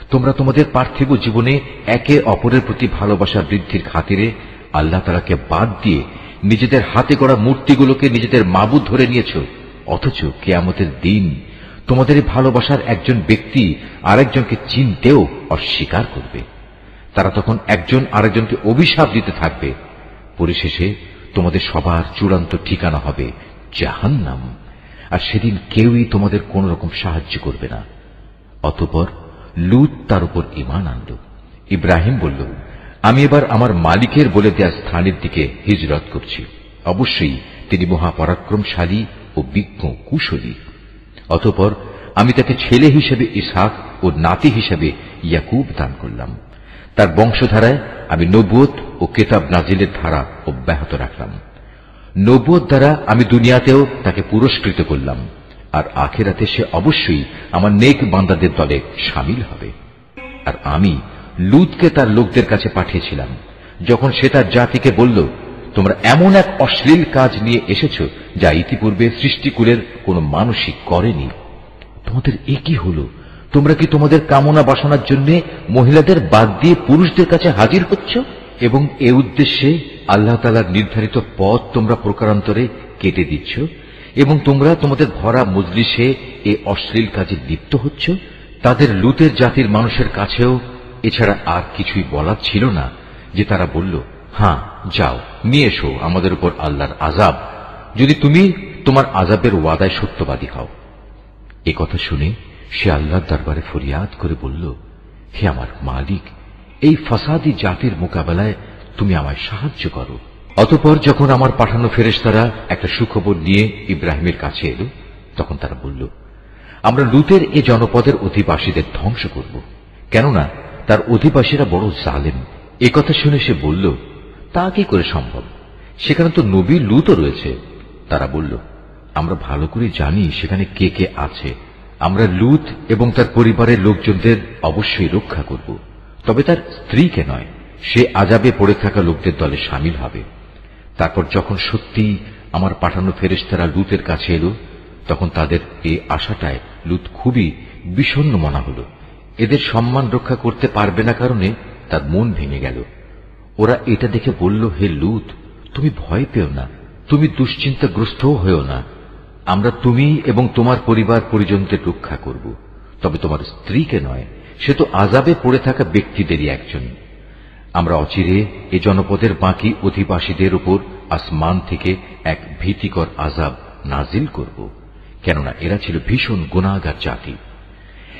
তোমরা তোমাদের পার্থিব জীবনে একে অপরের প্রতি ভালোবাসা বৃদ্ধির খাতিরে আল্লাহ তাআলাকে বাদ দিয়ে নিজেদের হাতে গড়া মূর্তিগুলোকে নিজেদের মাবুদ ধরে নিয়েছ। অথচ কিয়ামতের দিন তোমাদের এই ভালোবাসার একজন ব্যক্তি আরেকজনকে চিনতেও অস্বীকার করবে। তারা তখন একজন আরেকজনকে অভিশাপ দিতে থাকবে। পরিশেষে তোমাদের সবার চূড়ান্ত ঠিকানা হবে জাহান্নাম, আর সেদিন কেউই তোমাদের কোন রকম সাহায্য করবে না। অতঃপর লূত তার উপর ঈমান আনল। ইব্রাহিম বলল, আমি এবার আমার মালিকের বলে দেয়া স্থানের দিকে হিজরত করছি। অবশ্যই তিনি মহাপরাক্রমশালী ও বিজ্ঞ কুশলী। অতঃপর আমি তাকে ছেলে হিসেবে ইসহাক ও নাতি হিসেবে ইয়াকুব দান করলাম। তার বংশধারায় আমি নবুয়ত ও কিতাব নাজিলের ধারা অব্যাহত রাখলাম। নবুয়ত দ্বারা আমি দুনিয়াতেও তাকে পুরস্কৃত করলাম, আর আখিরাতে সে অবশ্যই আমার নেক বান্দাদের দলে শামিল হবে। আর আমি লূতকে তার লোকদের কাছে পাঠিয়েছিলাম, যখন সে তার জাতিকে বলল, তোমরা এমন এক অশ্লীল কাজ নিয়ে এসেছ যা ইতিপূর্বে সৃষ্টিকুলের কোন মানুষই করেনি। তোমাদের এ কি হল? তোমরা কি তোমাদের কামনা বাসনার জন্য মহিলাদের বাদ দিয়ে পুরুষদের কাছে হাজির হচ্ছ? এবং এ উদ্দেশ্যে আল্লাহ তাআলার নির্ধারিত পথ তোমরা প্রকারান্তরে কেটে দিচ্ছ, এবং তোমরা তোমাদের ভরা মজলিসে এ অশ্লীল কাজে লিপ্ত হচ্ছ। তাদের লূতের জাতির মানুষের কাছেও এছাড়া আর কিছুই বলার ছিল না যে তারা বলল, হ্যাঁ যাও নিয়ে এসো আমাদের উপর আল্লাহর আযাব, যদি তুমি তোমার আযাবের ওয়াদায় সত্যবাদী হও। এ কথা শুনে সে আল্লাহর দরবারে ফরিয়াদ করে বলল, হে আমার মালিক, এই ফাসাদি জাতির মোকাবেলায় তুমি আমায় সাহায্য করো। অতঃপর যখন আমার পাঠানো ফেরেশতারা একটা সুখবর নিয়ে ইব্রাহিমের কাছে এলো, তখন তারা বলল, আমরা লূতের এ জনপদের অধিবাসীদের ধ্বংস করব, কেননা তার অধিবাসীরা বড় জালেম। এ কথা শুনে সে বলল, তা কি করে সম্ভব? সেখানে তো নবী লূতও রয়েছে। তারা বলল, আমরা ভালো করে জানি সেখানে কে কে আছে। আমরা লূত এবং তার পরিবারের লোকজনদের অবশ্যই রক্ষা করব, তবে তার স্ত্রীকে নয়। সে আযাবে পড়ে থাকা লোকদের দলে শামিল হবে। তারপর যখন সত্যি আমার পাঠানো ফেরেশতারা লূতের কাছে এলো, তখন তাদের এই আশাটায় লূত খুবই বিষণ্ণ মনা হল। এদের সম্মান রক্ষা করতে পারবে না কারণে তার মন ভেঙে গেল। ওরা এটা দেখে বলল, হে লূত, তুমি ভয় পেও না, তুমি দুশ্চিন্তাগ্রস্তও হয়েও না। আমরা তুমি এবং তোমার পরিবার পরিজনদের রক্ষা করব, তবে তোমার স্ত্রীকে নয়। সে তো আযাবে পড়ে থাকা ব্যক্তিদেরই একজন। আমরা অচিরে এ জনপদের বাকি অধিবাসীদের উপর আসমান থেকে এক ভীতিকর আযাব নাজিল করব, কেননা এরা ছিল ভীষণ গুনাহগার জাতি।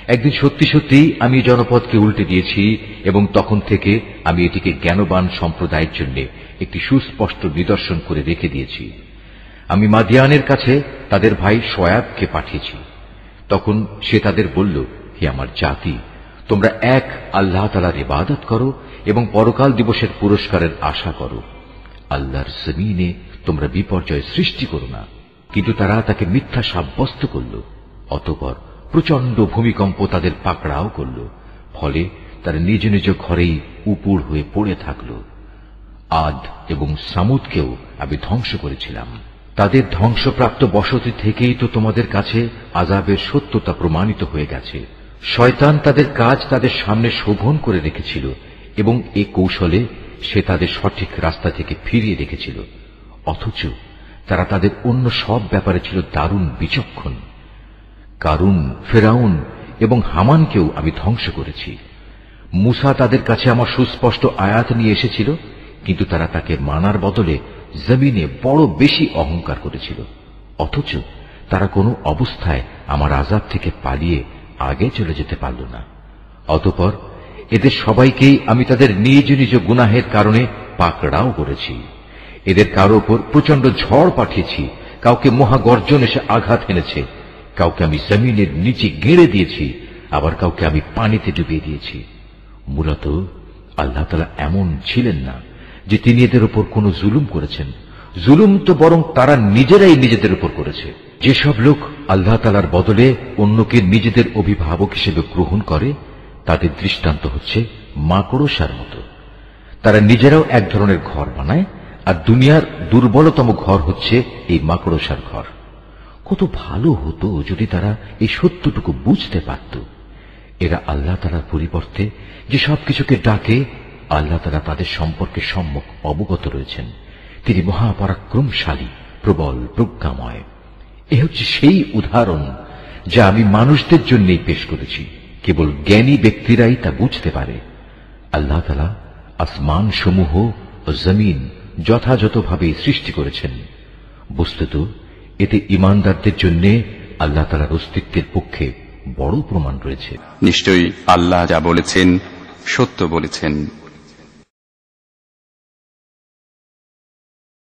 একদিন সত্যি সত্যি আমি জনপদকে উল্টে দিয়েছি, এবং তখন থেকে আমি এটিকে জ্ঞানবান সম্প্রদায়ের জন্য একটি সুস্পষ্ট নিদর্শন করে রেখে দিয়েছি। আমি মাদিয়ানের কাছে তাদের ভাই শোয়াবকে পাঠিয়েছি। তখন সে তাদের বলল, হে আমার জাতি, তোমরা এক আল্লাহ তাআলার ইবাদত করো এবং পরকাল দিবসের পুরস্কারের আশা করো। আল্লাহর জমিনে তোমরা বিপর্যয় সৃষ্টি করো না। কিন্তু তারা তাকে মিথ্যা সাব্যস্ত করল। অতঃপর প্রচন্ড ভূমিকম্প তাদের পাকড়াও করল, ফলে তারা নিজ নিজ ঘরেই উপুড় হয়ে পড়ে থাকল। আদ এবং সামুদকেও আমি ধ্বংস করেছিলাম। তাদের ধ্বংসপ্রাপ্ত বসতি থেকেই তো তোমাদের কাছে আযাবের সত্যতা প্রমাণিত হয়ে গেছে। শয়তান তাদের কাজ তাদের সামনে শোভন করে রেখেছিল, এবং এ কৌশলে সে তাদের সঠিক রাস্তা থেকে ফিরিয়ে রেখেছিল। অথচ তারা তাদের অন্য সব ব্যাপারে ছিল দারুণ বিচক্ষণ। কারুন, ফেরাউন এবং হামানকেও আমি ধ্বংস করেছি। মূসা তাদের কাছে আমার সুস্পষ্ট আয়াত নিয়ে এসেছিল, কিন্তু তারা তাকে মানার বদলে জমিনে বড় বেশি অহংকার করেছিল। অথচ তারা কোনো অবস্থায় আমার আযাব থেকে পালিয়ে আগে চলে যেতে পারল না। অতঃপর এদের সবাইকেই আমি তাদের নিজ নিজ গুনাহের কারণে পাকড়াও করেছি। এদের কারো উপর প্রচন্ড ঝড় পাঠিয়েছি, কাউকে মহাগর্জন এসে আঘাত এনেছে, কাউকে আমি জমিনের নিচে গেঁড়ে দিয়েছি, আবার কাউকে আমি পানিতে ডুবিয়ে দিয়েছি। মূলত আল্লাহ তাআলা এমন ছিলেন না যে তিনি এদের উপর কোন জুলুম করেছেন। জুলুম তো বরং তারা নিজেরাই নিজেদের উপর করেছে। যেসব লোক আল্লাহ তাআলার বদলে অন্যকে নিজেদের অভিভাবক হিসেবে গ্রহণ করে, তাদের দৃষ্টান্ত হচ্ছে মাকড়সার মতো। তারা নিজেরাও এক ধরনের ঘর বানায়, আর দুনিয়ার দুর্বলতম ঘর হচ্ছে এই মাকড়সার ঘর। কত ভালো হতো যদি তারা এই সত্যটুকু বুঝতে পারত। এরা আল্লাহ তাআলার পরিবর্তে যে সবকিছুকে ডাকে, আল্লাহ তাআলা তাদের সম্পর্কে সম্যক অবগত রয়েছেন। তিনি মহাপরাক্রমশালী, প্রবল, প্রজ্ঞাময়। এ হচ্ছে সেই উদাহরণ যা আমি মানুষদের জন্যই পেশ করেছি। কেবল জ্ঞানী ব্যক্তিরাই তা বুঝতে পারে। আল্লাহ তাআলা আসমান সমূহ ও জমিন যথাযথভাবে সৃষ্টি করেছেন। বস্তুত এতে ঈমানদারদের জন্য আল্লাহ তাআলার অস্তিত্বের পক্ষে বড় প্রমাণ রয়েছে। নিশ্চয়ই আল্লাহ যা বলেছেন সত্য বলেছেন।